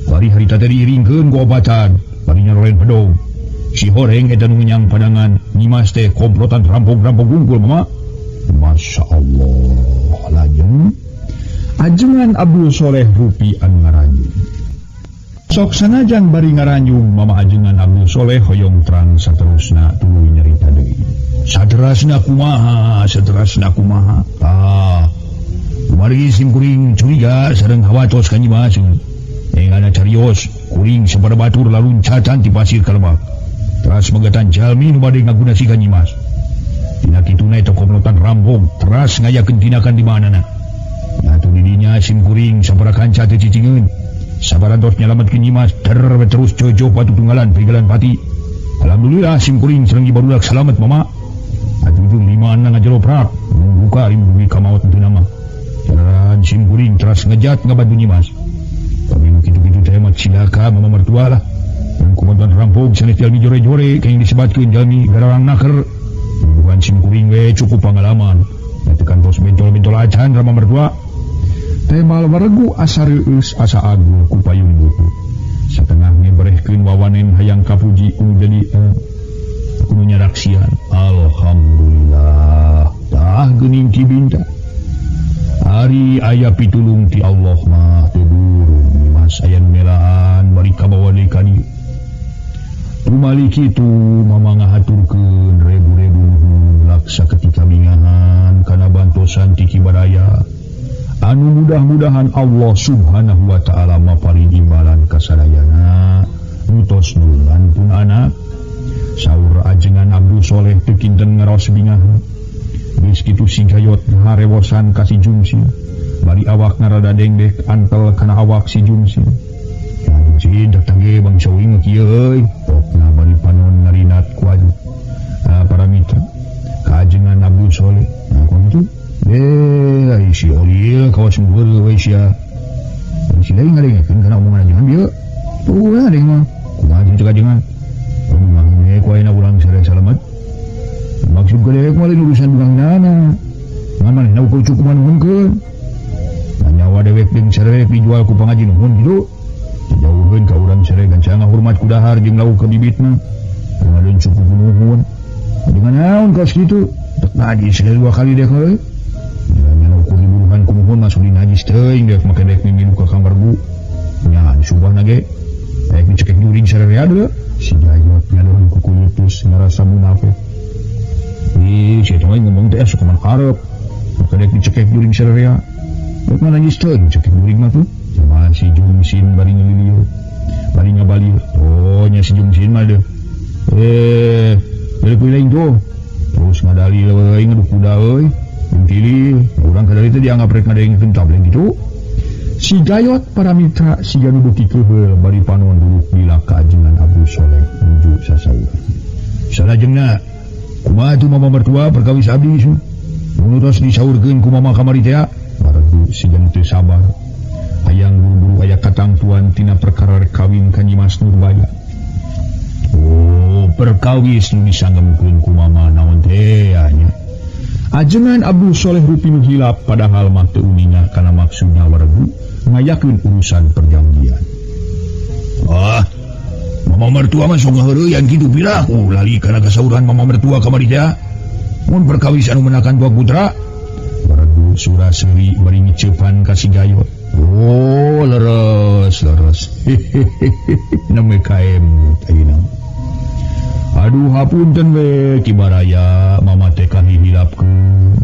Bari harita teh diiringkeun ku obatan, bari nyarolen pedong. Si horeng eta nu nyang padangan Nimas teh komplotan rampok-rampok gungkul mama. Masya Allah. Lajeng ajengan Abdul Soleh rupi anu ngaranjung. Sok sanajan bari ngaranjung mama ajengan Abdul Soleh hoyong terang saterusna tuluy nyarita deui. Saterasna kumaha? Kumari simkuring curiga sareng hawatos ka Nimas. Engana carios kuring sabada batur laluncatan ti pasir kalebak. Teras megatan jalmi nu bade ngaguna si ka Nimas. Tina kituna eta komplotan rambong teras ngayakeun tindakan di manana. Atuh didinya simkuring sabaraha kanca teu cicingeun. Sabaran tos nyalametkeun Nimas terus jojo batu tunggalan pigalan pati. Alhamdulillah simkuring sareng barudak salamet mama. Atuh jeung limana ngajeloprak buka rimbugi ka maot teu nama. Cararan simkuring teras ngejat ngabantu Nimas. Tapi kitu-kitu teh mah cilaka mama mertua lah. Dan komplotan rampong sanes jalmi jore-jore kayak disebatkeun jalmi gararang naker. Bukan simkuring we cukup pengalaman. Tekan tos bentol-bentol acan rama mertua. Temal waregu asa reueus asa agung ku payung buku. Satengah ngebrehkeun wawanen hayang kapuji kudu jadi kudu nyaraksian. Alhamdulillah. Tah geuning ti binta. Ari aya pitulung ti Allah mah teu durung Mas aya melaan bari kabawa deui ka dieu. Maliki itu mama ngahaturkeun rebu-rebu laksa ketika bingahan kana bantosan ti Kibaraya anu mudah-mudahan Allah Subhanahu wa ta'ala maparing imbalan kasadayana nutos nulan pun anak saur ajengan Abdul Soleh teu kinten ngaraos bingahan geus kitu si Gayot harewosan ka si Jumsin bari awak narada dengdek antel kana awak si Jumsin Jumsin dak tage bang sawing kieu euy pokna bari panon narinat kuadu para mitra kajengan Abdul Soleh nah kudu ai si Olil kawas mueur we sia si lain ngadengekeun kana omongan ajengan bieu tuh adeng mah kumaha jeung kajengan omong we ku ayeuna urang sare salamet maksud gadek mah lain urusan bangna ngan manehna ukur cukup nuhunkeun nyawa dewek jeung sare dijual ku pangaji nuhun kitu jauheun ka urang sare gancang hormat ku dahar jeung lauk ka bibitna ngadeun cukup nuhun dengan naon kaos kitu tek najis dua kali dek heuy nya ukur diburuhan ku nuhun masuk di najis teuing dek make dek mimilu ka kamar bu nya subahna ge dek dicekek juring sare ade si Gayot ngadon ku kulitus ngarasa munafik si eta mah ngomong teh sok man karep make dek dicekek juring sare dek mah najis teuing cekek juring mah tuh sama si Jumsin bari ngiliu bari ngabalieu nya si Jumsin mah deh balik lain tuh terus ngadali euy ngaduk kuda euy pilih urang kadari teh dianggap rek ngadengekeun tableng gitu si Gayot para mitra siga nu beuki keheul bari panon duduk di kajengan Abdul Soleh nuju sasauran salajengna kumaha tuh mama mertua perkawis abdi su nutos disaurkeun ku mama kamari teh baregu siga teu sabar hayang buru-buru aya katangtuan tina perkara kawin ka Nyimas Nurbaya. Perkawis nu disanggemkeun ku mama naon teh nya ajengan Abdul Soleh rupi nu hilap padahal mah teu uninga kana maksudna waregu ngayakeun urusan perjanjian. Mama mertua mah sok ngaheureuyan kitu pira ku lali kana kasauran mama mertua kamari teh mun perkawis anu menakan dua putra waregu sura-suri bari ngiceupan ka si Gayot. Leres name kaem ayeuna. Aduh hapunten we Kibaraya mama teh kahilapkeun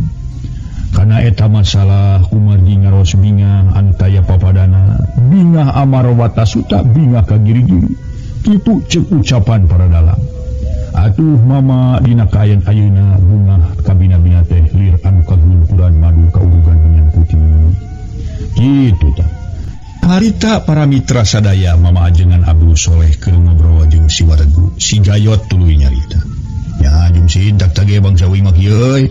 kana eta masalah kumargi ngaros bingah antaya papadana bingah amarwata suta bingah ka giri-giri kitu ceuk ucapan para dalang atuh mama dina kaayaan ayeuna bunga kabina-bina teh lir anu kagunturan madu kaurugan minyan putih kitu tah harita para mitra sadaya mama ajengan Abdul Soleh keur ngobrol jeung si waregu si Gayot tuluy nyarita nya Jumsin dak tage bangsa wi mah kieu euy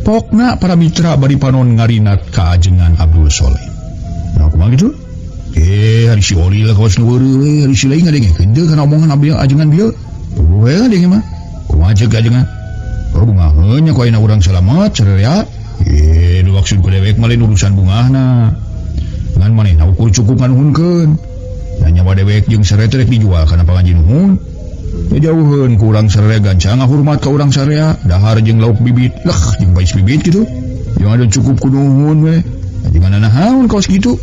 pokna para mitra bari panon ngarinat ka ajengan Abdul Soleh nah kumaha kitu hari si Olil kawas nu weureuy hari si lain ngadengekeun teu kana omongan abdi ajengan bieu we ngadenge mah kumaha ceuk ajengan bunga nya ku ayeuna urang salamet sarerea nu maksud ku dewek mah lain urusan bungahna ngan manehna ukur cukup nganuhunkeun nyawa dewek jeung sare teh dijual kana pangaji nuhun jauheun ku urang sare gancang ngahormat ka urang sarea dahar jeung lauk bibit jeung bais bibit kitu jeung ada cukup ku nuhun we ajengan nahaun kaos kitu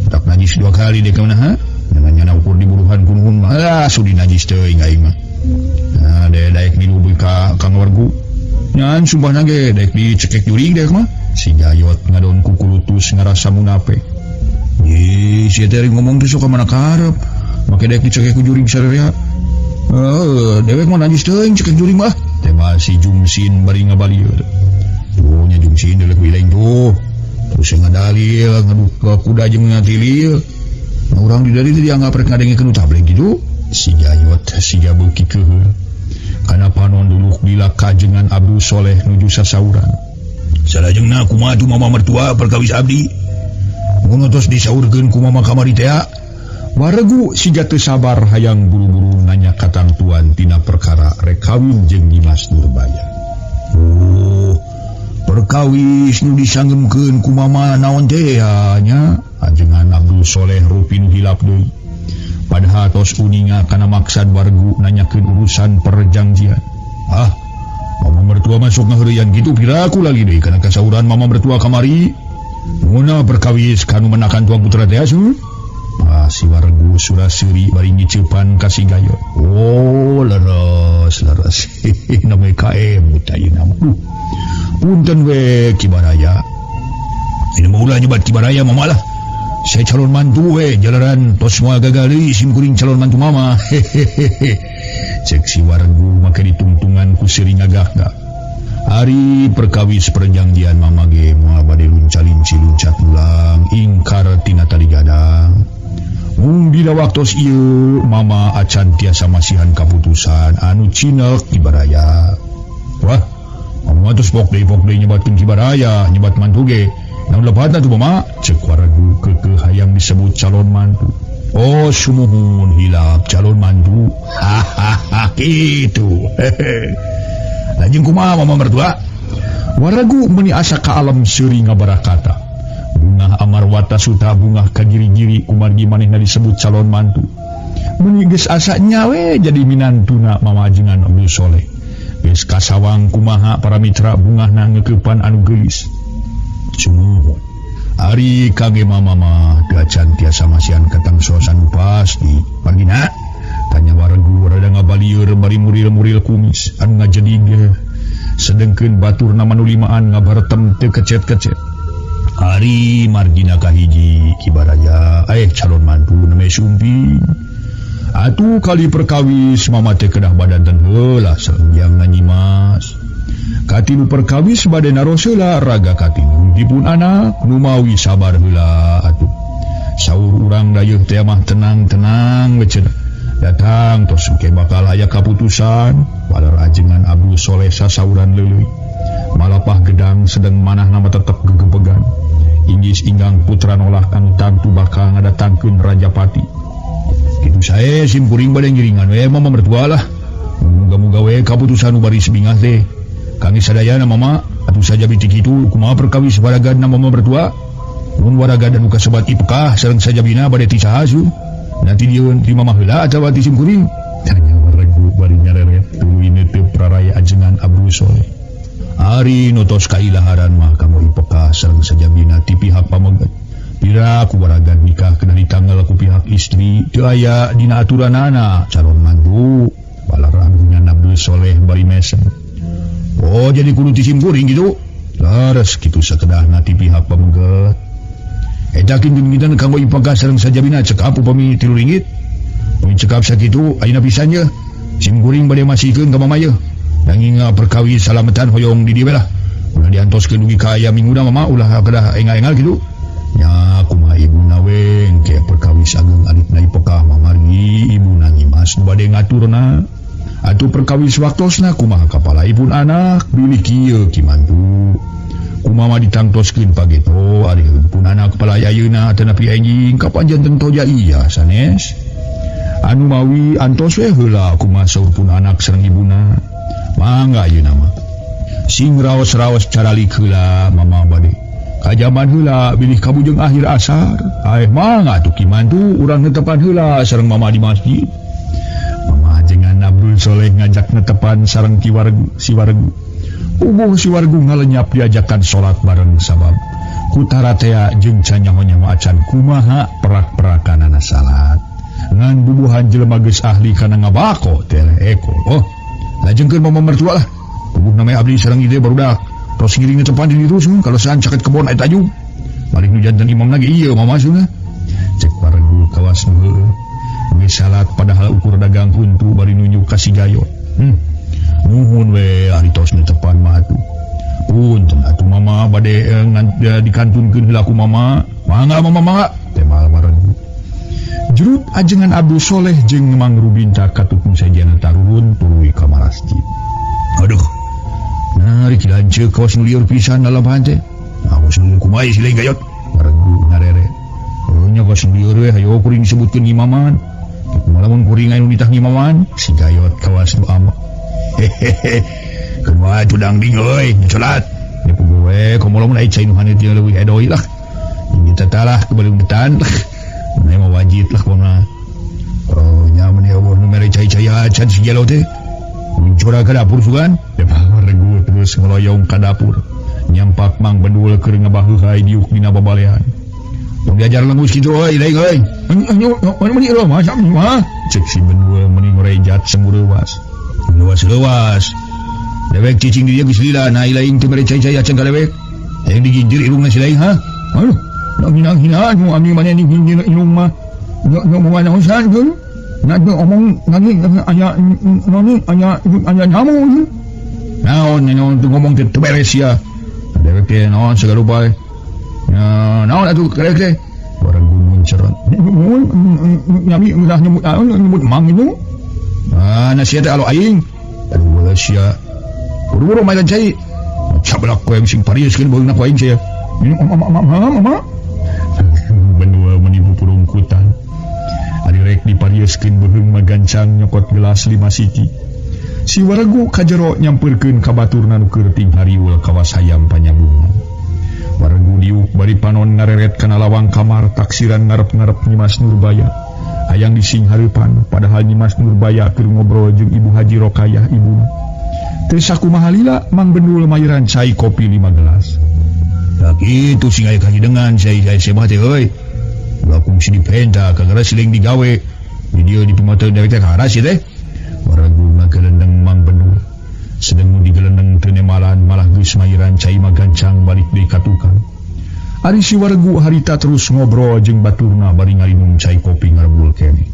tak najis dua kali dek manaha ngan ukur diburuhan ku nuhun mah sudi najis teuing aing mah nah daek dilubuh ka kang wargu ngan sumpahna ge daek dicekek jurig dek mah si Gayot ngadon ku kulutus ngarasa munafik si eta ngomong teh sok mana karep make dek dicekek ku juring sarerea dewek mah najis teuing cekek juring mah teh mah si Jumsin bari ngabalieur tuh nya Jumsin deulek wilaing tuh terus ngadalil ngaduk kuda jeung ngatilil urang di dari teh dianggap rek ngadengekeun tableng kitu si Gayot siga beuki keheul kana panon duluk di kajengan Abdul Soleh nuju sasauran salajengna kumaha tuh mama mertua perkawis abdi mun tos disaurkeun ku mama kamari teh waregu siga teu sabar hayang buru-buru nanya katangtuan tina perkara rek kawin jeung Nyimas Nurbaya. Perkawis nu disanggemkeun ku mama naon teh nya ajengan Abdul Soleh rupi nu hilap deui padahal tos uninga kana maksad waregu nanyakeun urusan perjanjian. Mama mertua masuk ngaheureuyan kitu piraku lagi deui kana kasauran mama mertua kamari muna perkawis kanu menakan tuang putra teh asu si wargu Surasuri baringi cepan kasih gayot. Oh, leres. Nama KM utai nama. Punten we Kibaraya. Ini mau ulah nyebat Kibaraya mama lah. Saya calon mantu jalanan tos semua gagali sim kuring calon mantu mama. Cek si wargu maka ditungtungan ku sering agak-agak. Hari perkawis perjanjian mama ge moal bade lunca-linci luncat ulang ingkar tina tali gadang. Mung dina waktos ieu mama acan tiasa masihan kaputusan anu cinek Kibaraya. Wah, mama terus pok deui nyebatkeun Kibaraya, nyebat mantu ge. Namun lepatna tuh mama, cek wargu kekeh hayang disebut calon mantu. Oh, sumuhun hilap calon mantu. Hahaha, gitu. Lajeng kumaha mama mertua? Wargu meni asa ka alam seuri ngabarakata. Bunga amarwata suta bunga kagiri-giri kumargi manehna disebut calon mantu. Meni geus asa nyawe jadi minantuna mamajengan Abdul Soleh. Geus kasawang kumaha para mitra bungahna ngeukepan anu geulis. Sumuhun. Ari kage mama mah dacan tiasa masihan katang sosan pasti. Pagina tanya wargu rada ngabalieur bari muril-muril kumis anu ngajedige. Sedengkeun baturna manulimaan ngabaretem teu kecet-kecet. Hari margina kahiji Kibaraya calon mantu neme sumpi. Atuh kali perkawis mama teh kedah badanten heula sarenjang nganyimas. Katinu perkawis bade naros heula raga katinu dipun anak nu mawi sabar heula atuh. Saur urang dayeuh teh mah tenang-tenang cenah. Datang tos engke bakal aya kaputusan walar ajengan Abdul Soleh sasauran leuleui. Malapah gedang sedang manah nama tetep gegebegan. Inggis inggang putra nolah kang tantu bakal ngadatangkeun Rajapati. Kitu sae sim kuring bade ngiringan we mama mertua lah. Muga-muga we kaputusan nu bari sebingah teh. Kang sadayana mama atuh saja biti kitu kumaha perkawis waragana mama mertua. Mun waragana nu kasebat ipekah sareng sajabina bade ti sahasu. Nanti dia terima mahela atau ti sim kuring. Tanya wargu bari nyareret tuluy teu praraya ajengan Abdul Soleh. Hari notos kailaharan mah kamu ipekah sareng sajabina ti pihak pamegat. Pira ku waragan nikah kena ditanggal ku pihak istri teu aya dina aturanana calon mantu balar anggungan Abdul Soleh bari mesen. Oh jadi kudu ti sim kuring gitu. Laras kitu sakedahna ti pihak pamegat. Edakin gemitan kamu ipekah sareng sajabina cekap upami 3 ringgit. Mun cekap sakitu ayeuna pisannya sim kuring bade masihkeun ka mama ye. Nanging perkawis salamatan hoyong di dieu lah. Ulah diantoskeun dugi ka aya mingguda mama ulah kedah engal-engal kitu. Nya kumaha ibuna we engke perkawis ageng aditna ipekah mamargi ibuna nyimas nu bade ngaturna. Atuh perkawis waktosna kumaha kapala ibun anak bilih kieu ki mantu. Kumaha ditangtoskeun pageto ari pun anak kepala ayeuna teu nepi enjing kapan janten toja iya sanes. Anu mawi antos we heula kumaha saur pun anak sareng ibuna. Mangga ayeuna mah. Sing raos-raos caralik heula mama bade. Kajaman heula bilih kabujeng akhir asar. Mangga atuh ki mantu urang netepan heula sareng mama di masjid. Mama jengan Abdul Soleh ngajak netepan sareng si wargu. Ubuh si wargu ngalenyap diajakan salat bareng sabab kutara tea jeung canyaho-nyaho acan kumaha perak-perakanana salat. Ngan bubuhan jelema geus ahli kana ngabako teh ekol. Oh, lajengkeun mama mertua lah. Ubuh nama abdi sareng ide barudak. Tos ngiring netepan di ditu kalau saan caket kebon aya tajung. Balik nu janten imam lagi ieu mama sunah. Cek wargu kawas nu heueuh. Geus salat padahal ukur dagang huntu bari nunjuk ka si gayot. Nuhun we ari tos netepan mah atuh. Punten atuh mama bade dikantunkeun heula ku mama. Mangga mama mangga. Teh wargu. Jurut ajengan Abdul Soleh jeung Mang Rubinta katutun sajana tarurun tuluy ka masjid. Aduh. Nari kilanceuk kaos nu lieur pisan lalabahan teh. Awas nu kumaha si lain gayot. Wargu ngarere. Nya kaos nu lieur we hayo kuring disebutkeun imaman. Malamun kuring anu nitah imaman si gayot kawas nu ama. Hehehe. Kumaha tudang ding euy, salat. Dia puguh we komolamun ai cai nu haneut jeung leuwih edoi lah. Kita talah kebaluntan. Nah mah wajib lah kona. Oh nyaman ya Allah nu mere cai-cai acan si gelo teh. Mencura ke dapur sugan. Wargu terus ngeloyong ka dapur. Nyampak Mang Bedul keur ngabaheuhai diuk dina babalean. tong diajar lengus kitu euy daeng euy anyo mani lo mah sami mah cek si Benua meni ngorejat semureuwas luas dewek cicing dia geus lila na lain teu mere cai-cai aceng ka dewek yang diginjir irungna si lain ha aduh hinaan mu ami mana ni ginjir irung mah nyo mau naosan geus na omong lagi aya namu naon tu ngomong teu beres ya dewek teh naon segala rupa naon atuh kerek orang gunung cerot nyami udah nyebut mang itu nasi teh alo aing aduh sia buru-buru main cai cablak koe sing pariuskeun beungna ku aing sia mama Benua menipu purungkutan ari rek dipariuskeun beung magancang nyokot gelas 5 siki si Waragu kajero nyampeurkeun ka baturna nu keur ting hariwul kawas hayam panyabungan Waragu diuk bari panon ngareret kana lawang kamar taksiran ngarep-ngarep Nyimas Nurbaya hayang dising hareupan padahal Nyimas Nurbaya keur ngobrol jeung Ibu Haji Rokayah ibuna teu sakumaha lila Mang Benul mayeran cai kopi 5 gelas da kitu sing aya kahideungan cai sebah teh euy ulah kungsi dipenta kagara siling digawe di dieu di pimoto dewek teh karas teh Waragu ngagelendeng Mang Benul sedang digelendeng teu nemalan malah geus mayeran cai magancang balik deui ka tukang ari si Waragu harita terus ngobrol jeung baturna bari ngarinum cai kopi ngarebul keneh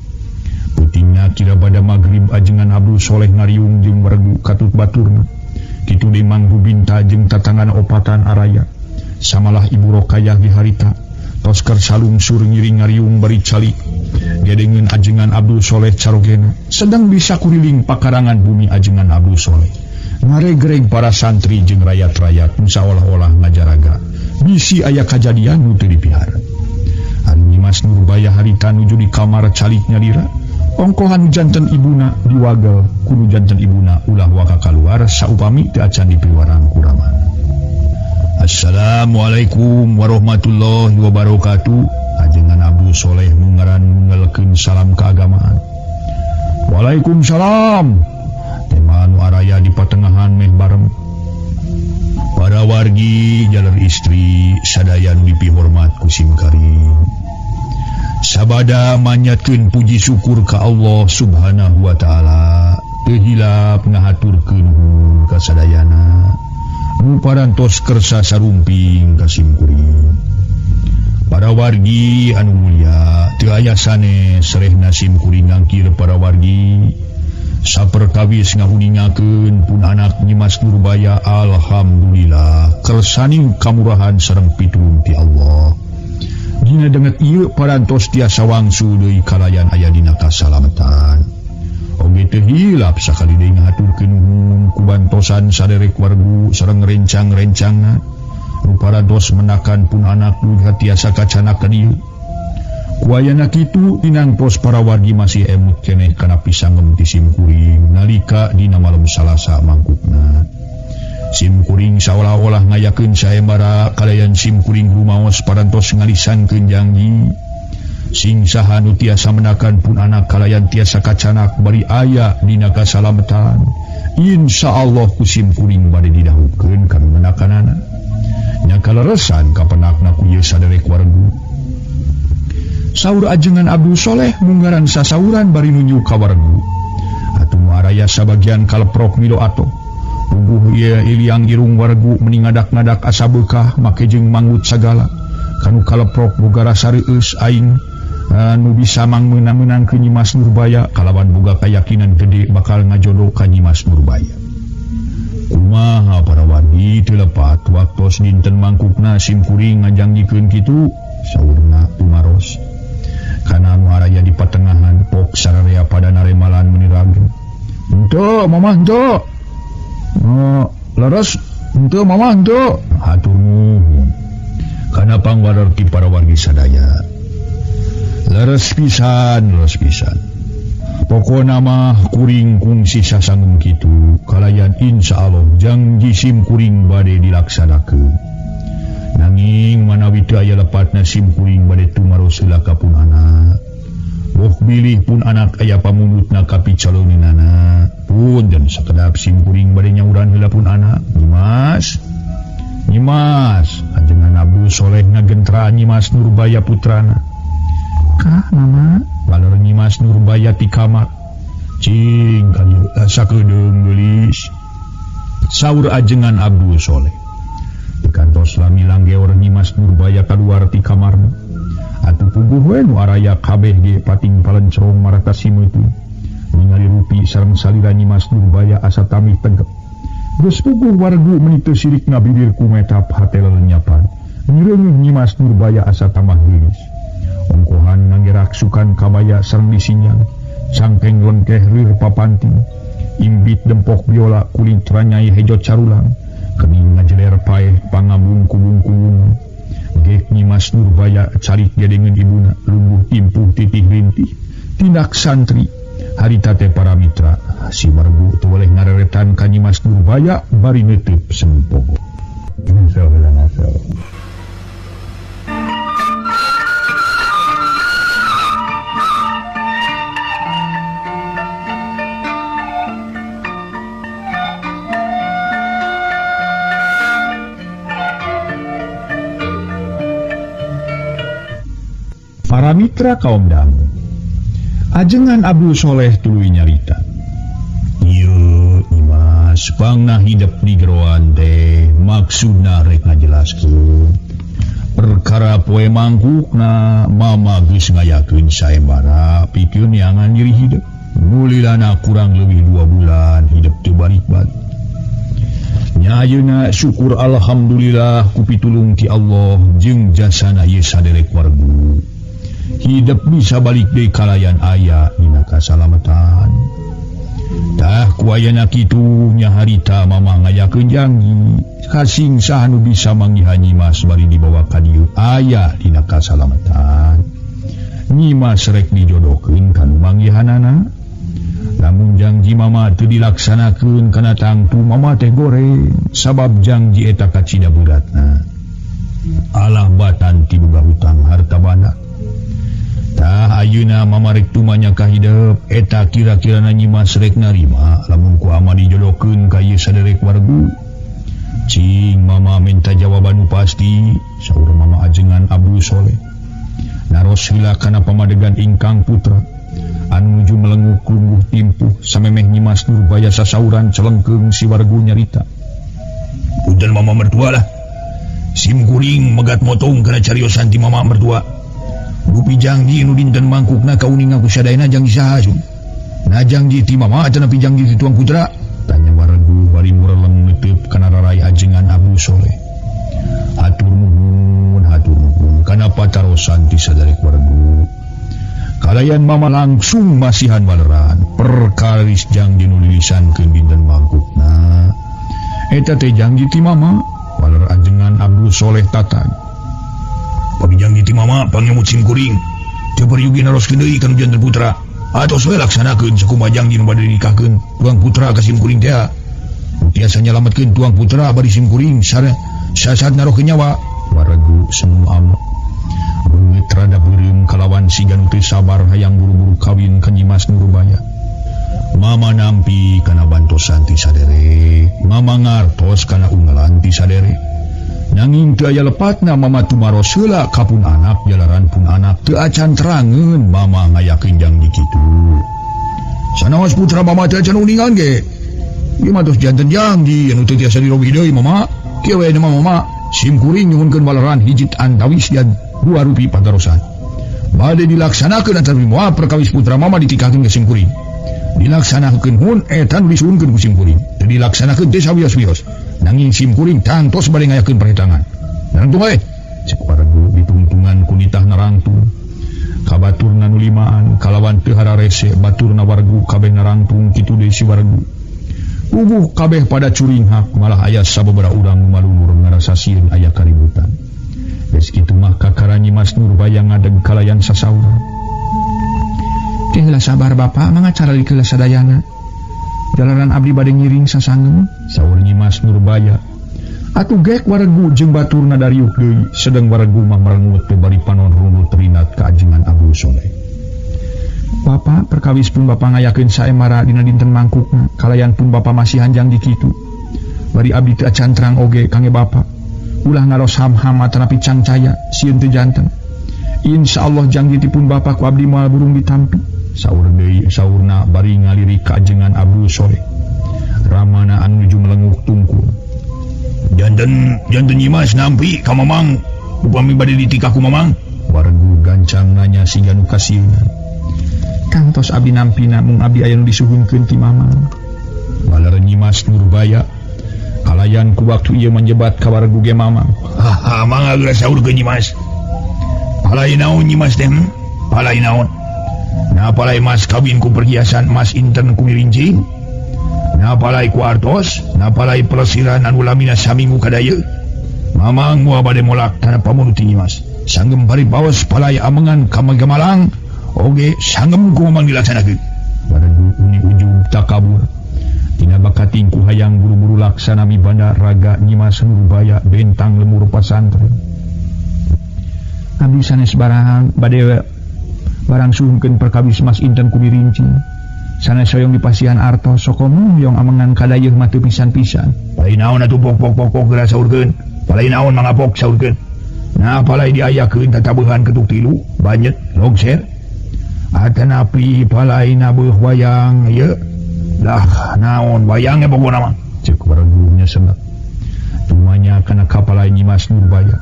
putingna kira pada magrib ajengan Abdul Soleh ngariung jeung Waragu katut baturna kitu deui Mang Rubinta jeung tatangana opatan araya samalah Ibu Rokayah di harita tos keur salungsur ngiring ngariung bari calik gedengeun ajengan Abdul Soleh carogena sedang bisa kuriling pakarangan bumi ajengan Abdul Soleh ngaregreg para santri jeung rakyat-rakyat seolah-olah ngajaraga bisi aya kajadian nu teu dipihara anu Nyimas Nurbaya harita nuju di kamar calik nyalira ongkohan janten ibuna diwagel kudu janten ibuna ulah waka kaluar saupami teu acan dipiwarang kuraman Assalamualaikum warahmatullahi wabarakatuh ajengan Abdul Soleh ngaran ngelkeun salam keagamaan Waalaikumsalam Temanu araya di patengahan meh bareng para wargi jalan istri sadaya nu dipihormat ku sim karing sabada manyatkeun puji syukur ka Allah Subhanahu wa taala teu hilap ngahaturkeun ka sadayana nu parantos kersa sarumping ka sim kuring para wargi anu mulia teu aya sanes serehna sim kuring ngangkir para wargi saperkawis ngahuningakeun pun anak Nyimas Nurbaya alhamdulillah kersaning kamurahan sareng pitulung ti Allah dina denget ieu parantos tiasa wangsul deui kalayan aya dina kasalamatan oge teu hilap sakali deui ngahaturkeun nuhun ku bantosan saderek wargu sareng rencang-rencangna nu parantos menakan pun anak nu tiasa kacana ka dieu kuayana kitu inang pos para wargi masih emut keneh kana pisanggem ti sim kuring nalika dina malam Salasa mangkukna sim kuring saolah-olah ngayakeun saembara kalayan sim kuring rumaos parantos ngalisankeun janji sing saha nu tiasa menakan pun anak kalayan tiasa kacanak bari aya dina kasalamatan insyaallah ku sim kuring bade didahulukeun kana menakanana nya kaleresan ka penakna ku ieu saderek wargu saur ajengan Abdul Soleh munggaran sasauran bari nuju ka wargu atuh araya sabagian kaleprok milo ato tungguh ieu iliang irung wargu meningadak-ngadak asa beukah make jeung manggut sagala kanu kaleprok boga rasa reueus aing nu bisa mangmeunang-meunang ke Nyimas Nurbaya kalawan boga kayakinan gede bakal ngajodoh ka Nyimas Nurbaya kumaha para wargi teu lepat waktos dinten mangkukna sim kuring ngajanggikeun kitu saurna tumaros kana anu araya di patengahan pok sararea pada naremalan menirageun henteu mamah henteu leres henteu mamah henteu hatur nuhun kana pangwarti para wargi sadaya leres pisan pokona mah kuring kungsi sasangem kitu kalayan insyaallah janji sim kuring bade dilaksanakeun nanging manawi teu aya lepatna sim kuring bade tumaros heula ka pun anak boh bilih pun anak aya pamunutna ka picaloneunana punten sakedap sim kuring bade nyauran heula pun anak Nyimas ajengan Abdul Soleh ngagentraan Nyimas Nurbaya putrana. Kah mama Baler Nyimas Nurbaya ti kamar. Cing kalieu asa kedeung geulis. Saur ajengan Abdul Soleh. Dikantos lamilang geor Nyimas Nurbaya kaluar ti kamarna. Atuh puguh we nu araya kabeh ge pating palencrong marata simeuteung. Ningali rupi sareng salira Nyimas Nurbaya asa tamih tegep. Geus puguh wargu meniteu sirik ngabirir ku metap hate lelenyapan. Ngireungeuh Nyimas Nurbaya asa tamah geulis. Ongkohan nganggerak sukan kabaya sareng disinyang. Sangkeng lengkeh lir papanting. Imbit dempok biola kulit ranyai hejo carulang. Kening ngajeler paeh pangambung kubung-kubung. Gek Nyimas Nurbaya carik gedengeun ibuna lungguh timpuh titih rintih. Tindak santri harita teh para mitra si wargu teu boleh ngareretan ka Nyimas Nurbaya bari neuteub sempogo. Para mitra kaum dangu, ajengan Abdul Soleh tuluy nyarita. Ieu Nyimas pangna hidup di geroan teh maksudna rek ngajelaskeun perkara poe mangkukna mama geus ngayakeun saembara pikeun neangan diri hidup. Mulilana kurang lebih 2 bulan hidup teu balik-balik. Nya ayeuna syukur alhamdulillah ku pitulung ti Allah jeung jasana ieu saderek wargu. Hidup bisa balik deui kalayan aya dina kasalamatan. Tah ku ayeuna kitu nya harita mama ngayakeun janji kasing saha nu bisa manggihan Nyimas bari dibawa ka dieu aya dina kasalamatan. Nyimas rek dijodohkeun ka nu manggihanana. Lamun janji mama teu dilaksanakeun kana tangtu mama teh goreng sabab janji eta kacida budatna. Alah batan ti boga hutang harta bana. Tah ayeuna mama rek tumanya ka hidup eta kira-kirana Nyimas rek narima lamun ku ama dijodohkeun ka ieu saderek wargu. Cing mama minta jawaban nu pasti saur mama ajengan Abdul Soleh. Naros heula kana pamadegan ingkang putra anu nuju melenguk lungguh timpuh samemeh Nyimas Nurbaya sasauran celengkeung si wargu nyarita. Punten mama mertua lah. Sim kuring megat motong kana cariosan ti mama mertua. Rupi janji nu dinten mangkukna kauning aku sadayana janji saha sun. Na janji ti mama cenah pi janji ti tuang putra? Tanya wargu bari mureleng neuteub kana rarai ajengan Abdul Soleh. Hatur nuhun kana patarosan ti saderek wargu. Kalayan mama langsung masihan baleran perkaris janji nu dilisankeun dinten mangkukna. Eta teh janji ti mama, waler ajengan Abdul Soleh tatag. Pagi janji ti mama pangemut sim kuring teu bari yugi naroskeun deui kana janten putra atos we laksanakeun sakumaha janji nu bade nikahkeun tuang putra ka sim kuring teh tiasa nyalametkeun tuang putra bari sim kuring sasaat narohkeun nyawa. Waregu semu ama beungeut rada beureum kalawan siga nu teu sabar hayang buru-buru kawin ka Nyimas Nurbaya. Mama nampi kana bantosan ti saderek, mama ngartos kana unggalan ti saderek. Nanging teu aya lepatna mama tumaros heula ka pun anak jalaran pun anak teu acan terangeun mama ngayakeun janji kitu. Sanaos putra mama teu acan uningan ge. Ieu mah tos janten janji anu teu tiasa dirobi deui mama. Kieu we mama sim kuring nyuhunkeun baleran hijit antawis dan 2 rupi patarosan. Bade dilaksanakeun antawi moal perkawis putra mama ditikahkeun ka sim kuring. Dilaksanakeun hun eta nu disuhunkeun ku sim kuring. Teu dilaksanakeun teh sawios-wios. Nanging sim kuring tangtos bade ngayakeun perhitangan. Narangtung bae. Cek wargu ditungtungan ku nitah narangtung. Kabaturna nu limaan kalawan teu hararese baturna wargu kabeh narangtung kitu deui si wargu. Puguh kabeh pada curing hak malah aya sababaraha urang nu malunur ngarasa sieun aya kaributan. Geus kitu mah kakara Nyimas Nurbaya ngadeg kalayan sasaura. Teh heula sabar bapa mangga caralikeun sadayana. Jalaran abdi bade ngiring sasangeun saur Nyimas Nurbaya. Atuh gek waregu jeung baturna dariuk deui sedeng waregu mah merengut teu bari panon runut terinat ka ajengan Abdul Soleh. Bapa perkawis pun bapa ngayakeun saemara dina dinten mangkukna kalayan pun bapa masih hanjang di kitu. Bari abdi teu acan terang oge kangge bapa. ulah ngaros ham-hama tanapi cancaya sieun teu janten. Insyaallah janggitipun Bapak ku abdi moal burung ditampi. Saur deui saurna bari ngaliri ka ajengan Abdul Sore. Ramana anu nuju melenguk tungkul. Janten Nyimas nampi ka Mamang upami bade ditikah ku Mamang. Wargu gancang nanya singga nu kasieuna. Kantos abdi nampina mung abdi aya nu disuhunkeun ti Mamang. Balar Nyimas Nurbaya kalayan ku waktu ieu menjebat ka wargu ge Mamang. Mangga geura saurkeun Nyimas. Palai naon Nyimas teh? Palai naon? Nah palai mas kawin ku perhiasan mas inten ku mirinci. Nah palai ku artos. Nah palai pelesiran anu lamina saminggu kadaya. Mamang mua bade molak tanah pamunut Nyimas. Sanggem bari baos palai amengan ka Magamalang. Oge sanggem ku Mamang dilaksanakeun. Wargu uni ujug takabur. Tina bakating ku hayang buru-buru laksana mibanda raga Nyimas Nurbaya bentang lemur pasantren. Abdi sanes barang bade barang suhunkeun perkawis mas inten ku mirinci. Sanes soyong dipasihan artos sokomu yang amengan kadayeuh mah teu pisan-pisan. Palai naon atuh pok geura saurkeun. Palai naon mangapok saurkeun. Nah palai diayakeun tatabeuhan ketuk tilu banjet logser. Atanapi palai nabeuh wayang ieu. Dah naon wayangnya pokona mah. Ceuk wargunya sengat. Tumanya kana kapalai Nyimas Nurbaya.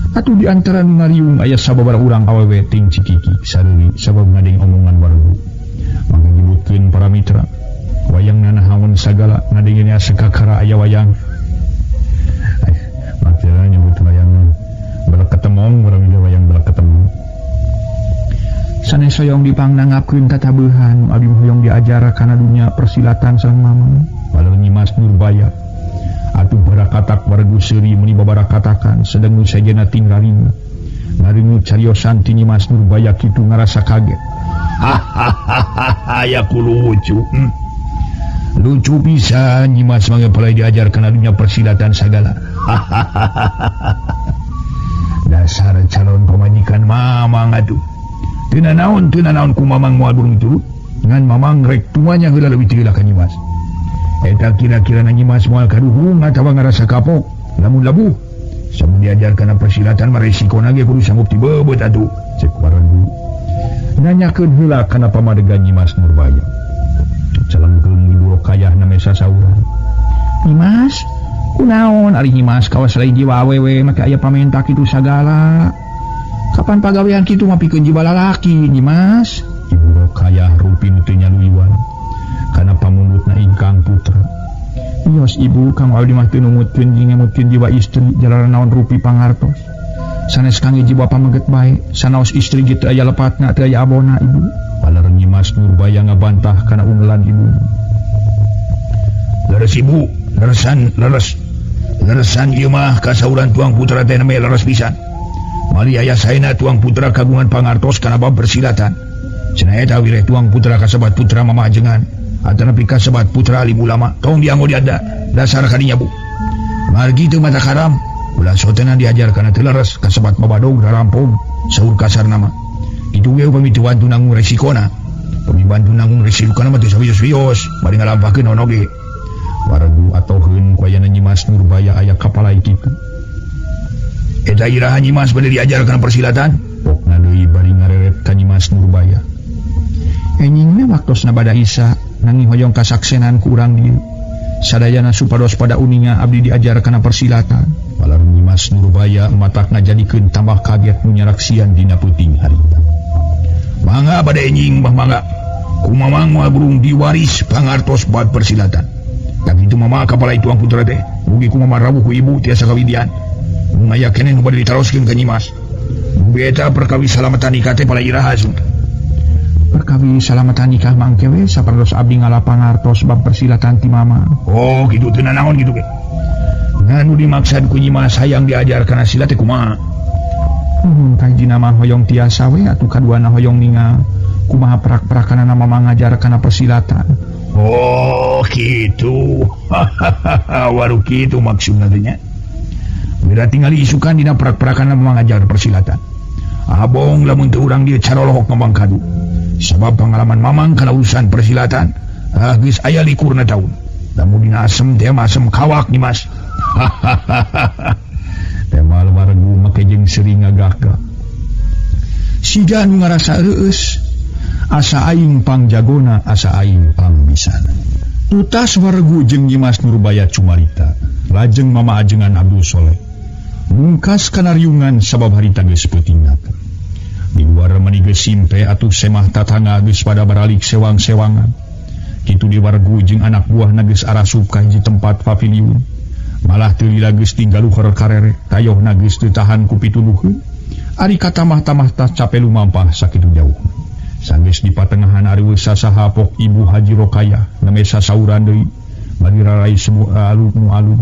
Atuh di antara nu ngariung aya sababaraha urang awewe ting cikiki sareuy sabab ngadeng omongan wargu. Mangga nyebutkeun para mitra. Wayang nanahaun sagala ngadengnya sakakara aya wayang. Maksudna nyebut wayang beulak ketemong urang ge wayang beulak ketemong. Sanes hoyong dipangnangapkeun tatabeuhan abdi hoyong diajar kana dunya persilatan sareng Mamang. Balar Nyimas Nurbaya atuh barakatak wargu seuri meni babarakatakan sedang nu sajana tinggalinya. Ngaringut cariosan ti Nyimas Nurbaya kitu ngarasa kaget. Ya ku lucu. Lucu pisan Nyimas mangga palai diajar kana dunya persilatan sagala. Dasar calon pamajikan Mamang atuh. Teu naon ku Mamang moal burung turut. Ngan Mamang rek tuanya heula leuwih teulah ka Nyimas. Eta kira-kira na Nyimas moal kaduhung atawa ngarasa kapok lamun labuh. Samun diajar kana persilatan mah resikona ge kudu sanggup tibebeut atuh. Cek wargu. Nanyakeun heula kana pamadegan Nyimas Nurbaya. Calengkeun ibu kayahna mesa sauran. Nyimas, kunaon ari Nyimas kawas lain jiwa awewe make aya pamenta kitu sagala. Kapan pagawean kitu mah pikeun jiwa lalaki Nyimas? Ibu kayah rupi nu teu nyaluiwan. Kana pamundutna ingkang putra. Yos ibu kang abdi mah teu numutkeun ngemutkeun jiwa istri jalaran naon rupi pangartos. Sanes kang jiwa pameget bae, sanaos istri kitu aya lepatna teu aya abona ibu. Balar Nyimas Nurbaya ngabantah kana unggelan ibu. Leres ibu, leresan ieu mah kasauran tuang putra teh name leres pisan. Mali aya saena tuang putra kagungan pangartos kana bab persilatan. Cenah eta wireh tuang putra kasebat putra mamajengan. Atanapi kasebat putra alim ulama. Tong dianggo diada dasar kadinya bu. Margi teu mata karam. Ulah sotena diajar kana teu leres kasebat babadog rarampog saur kasar nama. Itu ge upami teu bantu nanggung resikona. Upami bantu nanggung resikona mah teu sawios-wios bari ngalampahkeun ono ge. Wargu atoheun ku aya Nyimas Nurbaya aya kapalai kitu. Eta iraha Nyimas bade diajar kana persilatan. Pokna deui bari ngareret ka Nyimas Nurbaya. Enyingna waktosna bada Isa nanging hoyong kasaksenan ku urang dieu. Sadayana supados pada uninga abdi diajar kana persilatan. Balar Nyimas Nurbaya matak ngajadikeun tambah kaget nu nyaraksian dina peuting harita. Mangga bade enying mah mangga. Ku Mamang moal burung diwaris pangartos bab persilatan. Tak itu mama kapalai tuang putra teh. Mugi ku Mama rawuh ku ibu tiasa kawidian. Mun aya keneh nu bade ditaroskeun ka Nyimas. Mugi eta perkawis salamatan nikah teh palai iraha sun. Perkawis salamatan nikah mangke we sapertos abdi ngalapangartos bab persilatan ti Mama. Oh kitu teu naon kitu ge. Nganu dimaksud ku Nyimas hayang diajar kana silat teh kumaha? Kanjina mah hoyong tiasa we atuh kaduana hoyong ningal kumaha perak-perakana Mama ngajar kana persilatan. Oh kitu. Waru kitu maksudna teh nya. Bira tinggal isukan dina perak-perakana Mama ngajar persilatan. Abong lamun teu urang dieu carolohok Mamang kadu. Sabab pengalaman Mamang kana urusan persilatan geus aya likurna taun. Lamun dina asem teh asem kawak Nyimas. tema wargu make jeung sering ngagagah siga anu ngarasa reueus asa aing pangjagona asa aing pangbisana tutas wargu jeung Nyimas Nurbaya cumarita lajeng mama ajengan Abdul Soleh mungkas kana riungan sabab harita geus peutingnakeun di luar meuni geus simpe atuh semah tatangga geus pada baralik sewang-sewangan kitu di wargu jeung anak buahna geus arasup ka hiji tempat paviliun malah teu lila geus tinggal luhur karerek tayohna geus teu tahan ku pituluheun ari katamah-tamah tas cape lumampah sakitu jauh sanggeus di patengahan ari sasaha pok Ibu Haji Rokayah neme sasauran deui bari rarai semua alun-alun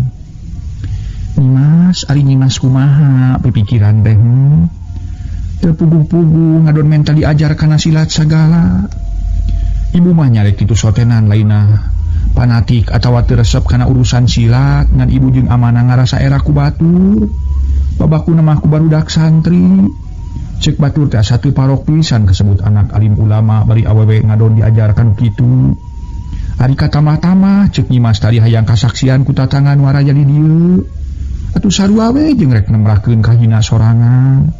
Nyimas ari Nyimas kumaha pipikiran teh teu pugu-pugu ngadon mental diajar kana silat sagala ibu mah nyarek kitu sotenan lainna fanatik atawa teu resep kana urusan silat ngan ibu jeung amanah ngarasa era ku batur babakuna mah ku barudak santri cek batur teh satu parok pisan kesebut anak alim ulama bari awewe ngadon diajarkan kitu ari katamah-tamah cek Nyimas tadi hayang kasaksian ku tatangan waraja di dieu atuh sarua we jeung rek nembrakeun kahina sorangan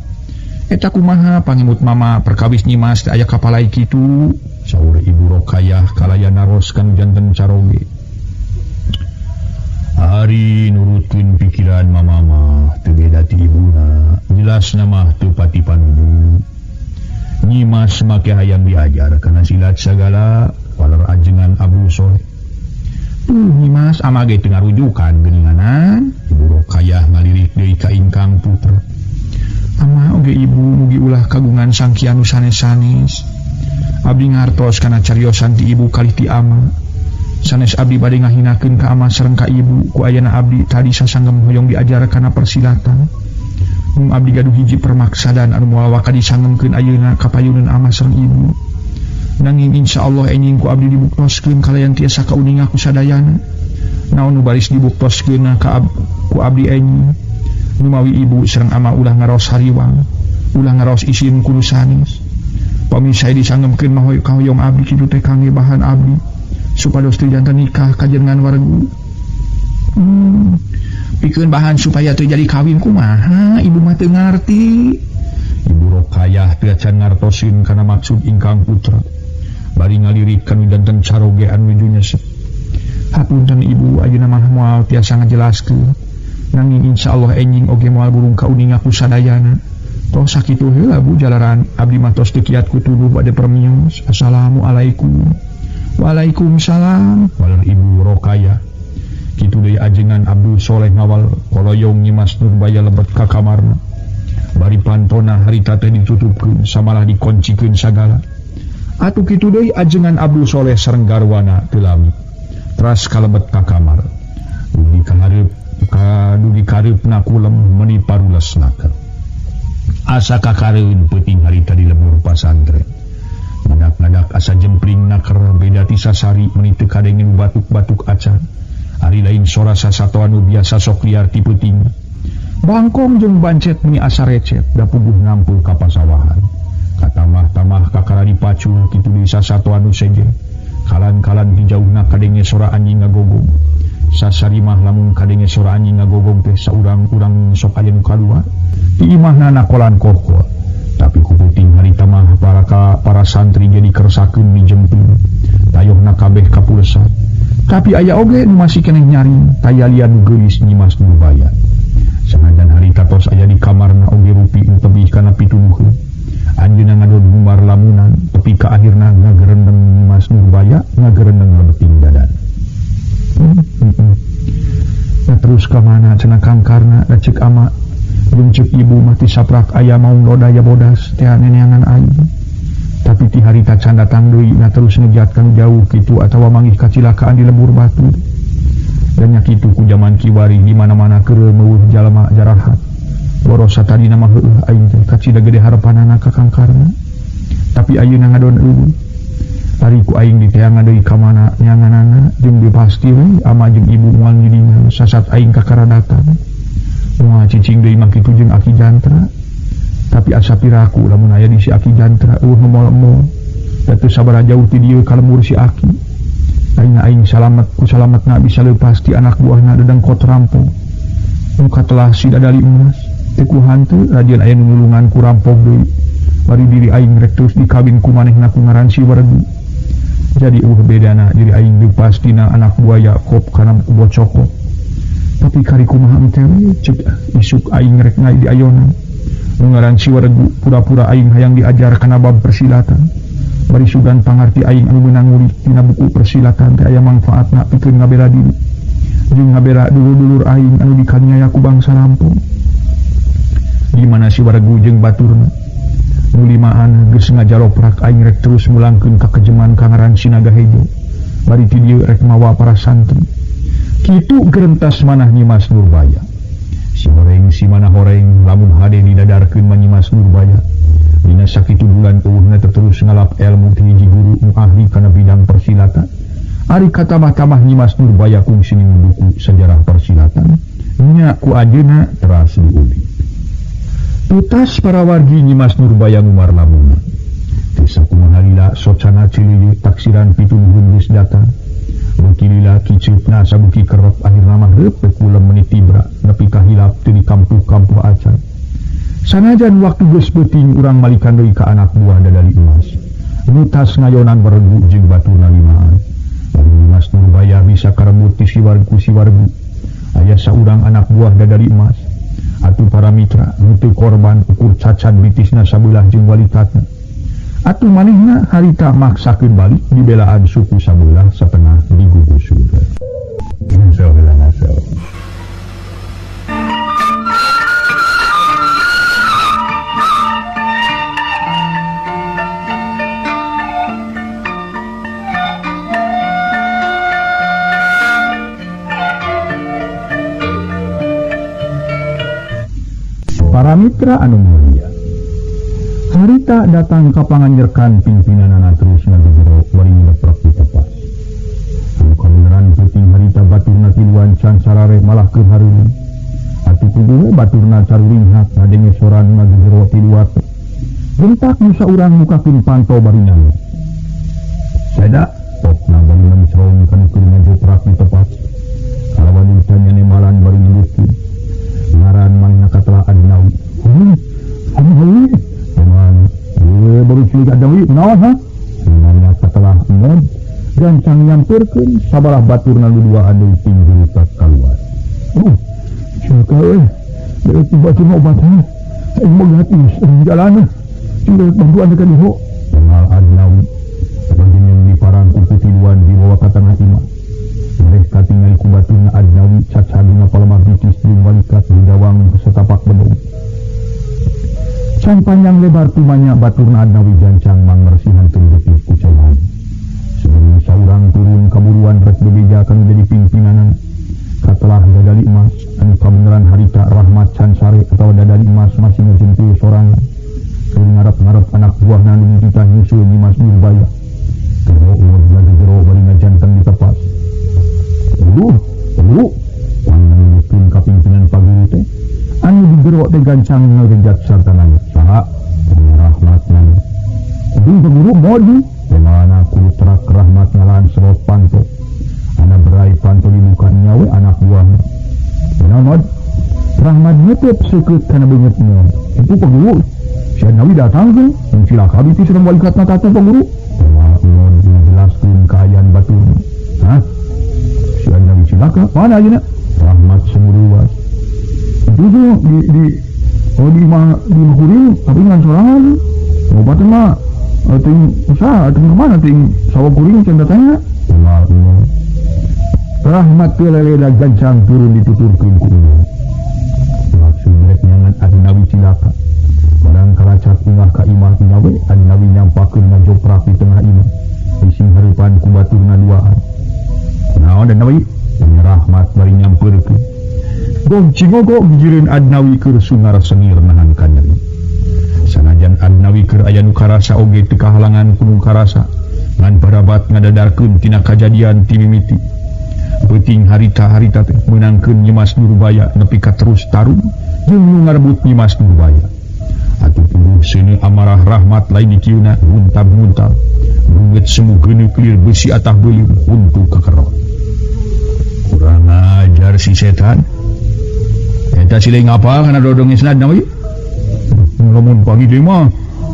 eta kumaha pangemut mama perkawis Nyimas teh aya kapalai kitu saur Ibu Rokayah kalaya naroskan janten caroge hari nurutkeun pikiran mama mah teu beda ti ibuna jelasna mah teu pati panudu Nyimas make hayang diajar kana silat sagala waler ajengan Abdul Soleh Nyimas ama ge teu ngarujukan geuninganan Ibu Rokayah ngalirik deui ka ingkang putra ama oge ibu mugi ulah kagungan sangkian sanes-sanes abdi ngartos kana cariosan ti ibu kalih ti ama sanes abdi bade ngahinakeun ka ama sareng ka ibu ku ayeuna abdi tadi sasanggem hoyong diajar kana persilatan mung abdi gaduh hiji permaksadan anu moal waka disanggemkeun ayeuna ka payuneun ama sareng ibu nanging insyaallah enjing ku abdi dibuktoskeun kalayan tiasa kauninga ku sadayana naon nu baris dibuktoskeun ka ku abdi enjing numawi ibu sareng ama ulah ngaros hariwang ulah ngaros isin kudu sanes pamisah disanggemkeun mah hoyong abdi kitu teh kangge bahan abdi supados teu janten nikah kajenengan wargu pikeun bahan supaya teu jadi kawin kumaha ibu mah teu ngarti Ibu Rokayah teu acan ngartosin kana maksud ingkang putra bari ngalirik kanu janten caroge anu nyesep hapunten ibu ayeuna mah moal tiasa ngajelaskeun nanging insyaallah enjing oge moal burung kauninga ku sadayana toh sakitu heula Bu jalaran abdi mah tos teu kiat ku tuduh bade permios assalamualaikum waalaikumsalam waler Ibu Rokayah kitu deui ajengan Abdul Soleh ngawal koloyong Nyimas Nurbaya lebet ka kamarna bari pantona harita teh ditutupkeun samalah dikoncikeun sagala atuh kitu deui ajengan Abdul Soleh sareng garwana teu lami teras kalebet ka kamar dugi kareupna kulem meuni parulesnakeun asa kakareun peuting harita di lembur pasantren ngadak-ngadak asa jempringna keur beda ti sasari meuni teu kadengen batuk-batuk acan ari lain sora sasato anu biasa sok liar ti peuting bangkong jeung bancet meuni asa recet da puguh ngampul ka pasawahan katamah-tamah kakara dipacul kitu di sasato anu seje kalan-kalan di jauhna kadenge sora anjing ngagogong sasari mah lamun kadenge sora anjing ngagogong teh saurang-urang sok aya nu kaluar ti imahna nakolan kokol tapi ku peuting harita mah para santri jadi kersakeun di jemping tayohna kabeh kapulsan tapi aya oge nu masih keneh nyaring tayalian nu geulis Nyimas Nurbaya sanajan harita tos aya di kamarna oge rupi tebih kana pituluheun anjeunna ngadon humar lamunan tepi ka akhirna ngagerendeng Nyimas Nurbaya ngagerendeng lebeting dadan terus ka mana cenah kangkarna da ceuk ama jeung ceuk ibu mah ti saprak aya maung dodaya bodas teh neneangan aing tapi ti harita can datang deui na terus ngejatkeun jauh kitu atawa manggih kacilakaan di lembur batu dan nya kitu ku zaman kiwari di mana-mana keur meueuh jalma jarahat boros satadina mah heueuh aing teh kacida gede harepanana ka kangkarna tapi ayeuna ngadon eueuh ari ku aing diteangan deui ka mana nyanganana jeung dipasti we ama jeung ibu moal ngidingan sasat aing ka karadatan moal cicing deui mah kitu jeung aki jantra tapi asa piraku lamun aya di si aki jantra moal-moal da teu sabaraha jauh ti dieu ka lembur si aki aing salamet ku salametna bisa leupas ti anak buahna dedengkot rampung muka telah sida dari emas teku hantu radian aya nulungan ku rampok deui bari diri aing rek terus dikawin ku manehna ku ngaran si Wargu. Jadi bedana diri aing deui pastina anak buah Yakob kana bocokok. Tapi kari kumaha teh cek isuk aing rek ngai di ayonan. Nu ngaran si Wargu pura-pura aing hayang diajar kana bab persilatan. Bari sugan pangarti aing anu meunang ngulik tina buku persilatan teh aya mangfaatna pikeun ngabela diri. Jeung ngabela dulur-dulur aing anu dikaniaya ku bangsa Lampung. Di mana si Wargu jeung baturna nu limaan geus ngajaloprak aing rek terus mulangkeun ka kejeman ka ngaran Sinaga Hejo. Bari ti dieu rek mawa para santri. Kitu gerentas manah Nyimas Nurbaya. Si manah horeng lamun hade didadarkeun Nyimas Nurbaya. Dina sakitu bulan eueuhna terus ngalap ilmu ti hiji guru nu ahli kana bidang persilatan. Ari katamah-tamah Nyimas Nurbaya kungsi buku sejarah persilatan. Nya ku ajeuna teras diuli. Tutas para wargi Nyimas Nurbaya ngumar lamunna. Desa kumaha socana Ciliyu taksiran pituduhun geus datang. Bukilila kiceupna sabuki kerep akhirna mah heup kulem menit tibra nepi ka hilap teu di kampuh-kampuh acan. Sanajan waktu geus beuting urang malikan deui ka anak buah dadali emas. Nu tas ngayonan Wargu jeung baturna limaan. Nyimas Nurbaya bisa karebut ti si Wargu. Aya saurang anak buah dadali emas. Atuh para mitra nu teu korban ukur cacat bitisna sabelah jeung walitatna. Atuh manehna harita maksakeun balik dibelaan suku sabelah satengah digugusur. Insyaallah. Para mitra anu mulia, harita datang ka panganjerkan pimpinanana terus ngagegero bari ngleprak di tepas. Anu kabeneran peuting harita baturna tiluan can sarare malah keur hareuli. Atuh kudu baturna caruring hak ngadenge soran ngagegero tiluat. Bentak nu saurang mukakeun pantau bari nyanyi. Sada popna bari mencron kana keur ngajoprak di tepas. Kalawan ditanya nemalan bari nyebutkeun. Ngaran manehna katelah Adnawi. Adnawi? Teman, baru cilik Adnawi, naon ha? Namanya katelah Mod, gancang nyamperkeun sabalah baturna nu dua anu pinggul tak kaluar. Siapa dari tiba-tiba obatnya, saya mau ganti jalannya, tidak bantuan dekat iho. Kenal Adnawi, sebagian di parang kuku tiluan di bawah katangah imah. Mereka tinggal ku baturna Adnawi cacaduna palemah bitis jeung walikat hidawang setapak bedog. Can panjang lebar tumanya baturna Adnawi gancang mangmersihan teuing ku cauhan. Sebelum saurang turun kaburuan rek bebeja kanu jadi pimpinanana. Katelah dadali emas anu kabeneran harita Rahmat Cansare atau dadali emas masih ngajempul sorangan. Keur ngarep-ngarep anak buahna nu dititah nyusul Nyimas Nurbaya. Karo umur ngagegero bari ngajanteng di tepas. Dulu, wangan nyebutkeun ka pimpinan paguru teh, anu digero teh gancang ngerenjat sarta nangis. Saha? Rahmat nangis. Jeung paguru modu, kemana kulit terak Rahmat ngalaan serot panto. Anak berai panto di muka nyawe anak buahnya. Kenamad, Rahmat nyetep sekeut kana beungeut mod. Itu paguru. Si Adnawi datang ke, yang cilaka biti sedang walikatna tatu paguru. Mod menjelaskeun kaayaan baturna. Hah? Si Adnawi cilaka, mana aja nak? Rahmat semuruas. Itu di Makuring, tapi ngan sorangan. Obatnya mah, ting usaha, ting kemana, ting sawah kuring, canda tanya. Rahmat keleleda gancang turun dituturkeun ku umur. Maksud rek nyangan Adnawi cilaka. Barang kalacak ungah ka imah inawe, Adnawi nyampakeun ngajoprak di tengah imah. Ising hareupan ku baturna duaan. Naon Adnawi? Rahmat bari nyamperkeun. Gong cingogo gijireun Adnawi keur sungar sengir nahan kanyeri. Sanajan Adnawi keur aya nu karasa oge teu kahalangan ku nu karasa. Ngan parabat ngadadarkeun tina kajadian ti mimiti. Beuting harita-harita teh meunangkeun Nyimas Nurbaya nepi ka terus tarung jeung nu ngarebut Nyimas Nurbaya. Atuh tubuh seuneu amarah Rahmat lain dikieuna muntab-muntab. Bunget semu geuneuh kelir besi atah beulir untuk kekerot. Kurang ajar si setan. ngapa karena dodong isnad nawi ngomong pagi deui mah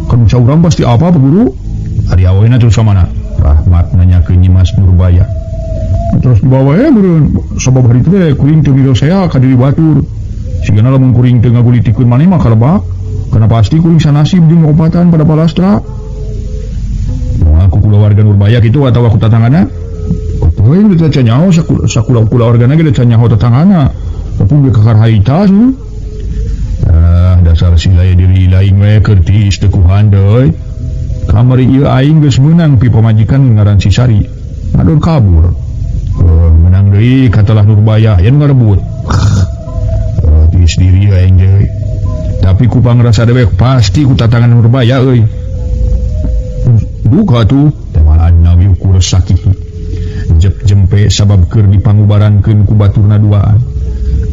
kan saurang pasti apa guru ari awena terus samana Rahmat nanya ke Nyimas Nurbaya terus dibawa beureun sabab hari teh kuring teu miro saya ka diri batur sigana lamun kuring teu ngagulitikeun maneh mah kalebak karena pasti kuring sanasib jeung obatan pada palastra aku kulawarga Nurbaya kitu atawa ku tatanganna poe teh canyaho sakula-kulawargana ge teh canyaho tatanganna tapi kakar haita dasar silaya diri lain we kertis teu kuhan deui kamari ieu aing geus meunang pi pamajikan ngaran si Sari ngadon kabur menang deui katalah Nurbaya yen ngarebut tis diri aing deui tapi ku pangrasa dewek pasti ku tatangan Nurbaya euy duka tuh temalan nawi ukur sakit jep jempe sabab keur dipangubarankeun ku baturna duaan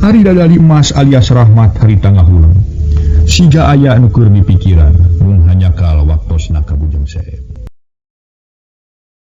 hari dadali emas alias Rahmat hari tangah ulang siga aya anu keur dipikiran mun hanya kal waktosna kabujeng sae